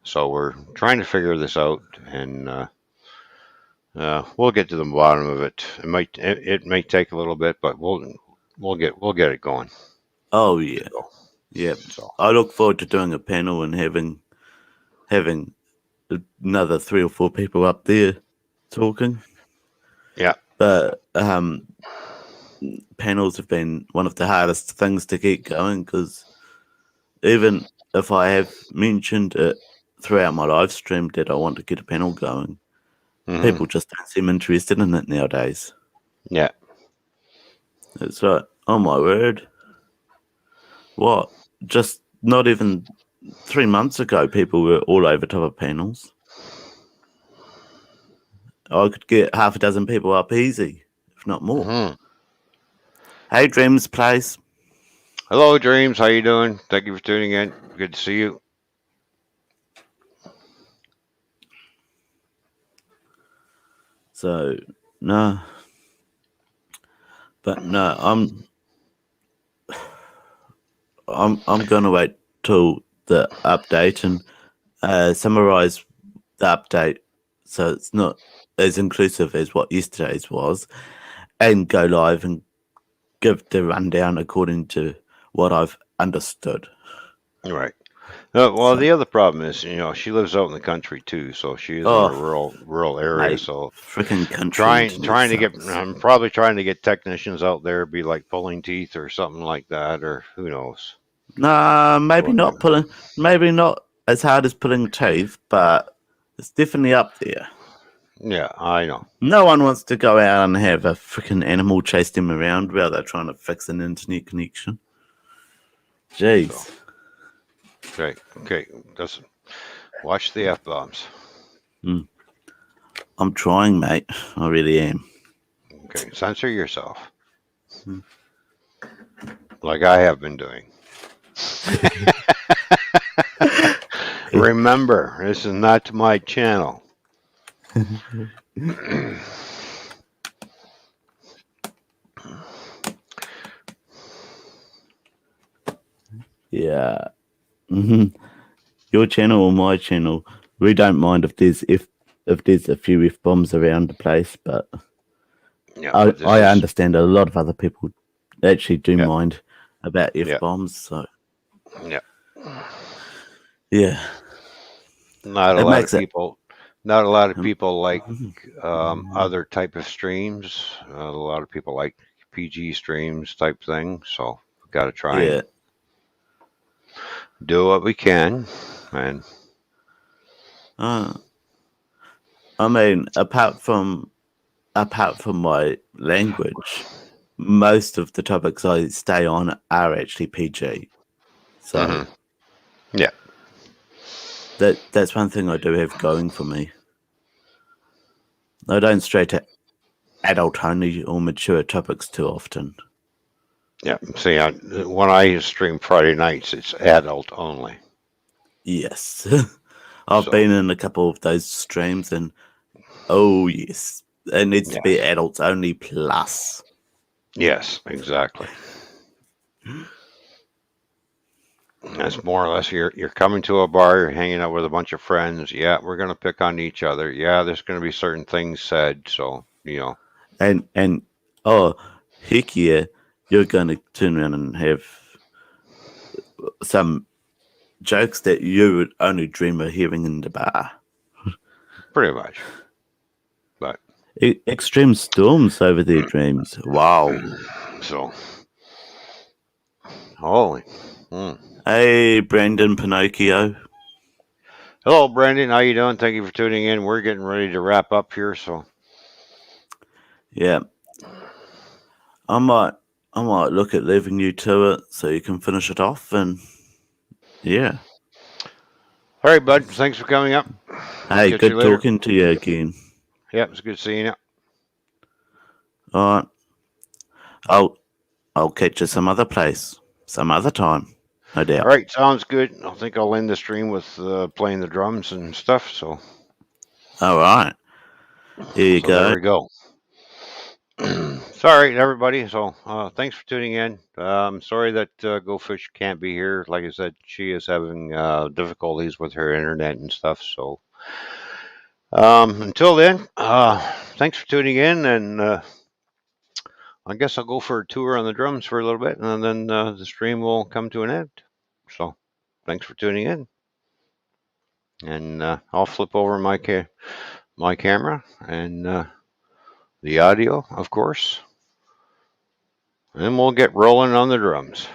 So we're trying to figure this out, and we'll get to the bottom of it. It may take a little bit, but we'll get it going. Oh yeah. So, yeah. So. I look forward to doing a panel and having another 3 or 4 people up there talking. Yeah. But panels have been one of the hardest things to get going, because even if I have mentioned it throughout my live stream that I want to get a panel going, people just don't seem interested in it nowadays. Yeah. It's like, oh my word. What? Just not even 3 months ago, people were all over top of panels. I could get half a dozen people up easy, if not more. Mhm. Hey, Dreams Place. Hello, Dreams. How you doing? Thank you for tuning in. Good to see you. So, no. But no, I'm gonna wait till the update and summarize the update so it's not as inclusive as what yesterday's was, and go live and give the rundown according to what I've understood. Right. Well, So, the other problem is, she lives out in the country too, so she is in a oh, rural area. mate, So freaking country trying internet trying to get, sucks. I'm probably trying to get technicians out there, be like pulling teeth or something like that, or who knows. Nah, maybe What not pulling, maybe not as hard as pulling teeth, but it's definitely up there. Yeah, I know. No one wants to go out and have a freaking animal chase them around while they're trying to fix an internet connection. Jeez. So, okay. Just watch the F bombs. I'm trying, mate. I really am. Okay, censor yourself, like I have been doing. Remember, this is not my channel. Yeah. Your channel or my channel, we don't mind if there's a few F bombs around the place, but Yeah, I, but this I is understand a lot of other people actually do yeah, mind about F yeah, bombs, so yeah. yeah. Not a It lot of makes it people. Not a lot of um, people like other type of streams. A lot of people like PG streams type thing. So we got to try and yeah. do what we can. And Uh, I mean, apart from my language, most of the topics I stay on are actually PG. So mhm. Yeah, that's one thing I do have going for me. I don't stray to adult only or mature topics too often. yeah. See, when I stream Friday nights, it's adult only. Yes. I've So been in a couple of those streams and oh yes. It needs to be yes, adults only plus. yes, exactly. That's more or less you're coming to a bar, you're hanging out with a bunch of friends. Yeah, we're gonna pick on each other. Yeah, there's gonna be certain things said. So And oh heck yeah, you're gonna turn around and have some jokes that you would only dream of hearing in the bar. pretty much. But Extreme storms over their dreams. Wow. so holy. Mm. Hey, Brandon Pinocchio. Hello, Brandon. How you doing? Thank you for tuning in. We're getting ready to wrap up here. So Yeah, I might look at leaving you to it so you can finish it off, and yeah. all right, bud. Thanks for coming up. We'll Hey, catch you good later. talking to you again. Yep, it's good seeing you. All right, I'll catch you some other place, some other time, no All doubt. right, sounds good. I think I'll end the stream with playing the drums and stuff. So All right, here you there go. we go. Sorry, everybody. So, thanks for tuning in. Sorry that GoFish can't be here. Like I said, she is having difficulties with her internet and stuff. So, until then, thanks for tuning in, and I guess I'll go for a tour on the drums for a little bit, and then the stream will come to an end. So, thanks for tuning in, and I'll flip over my camera and the audio, of course, and we'll get rolling on the drums.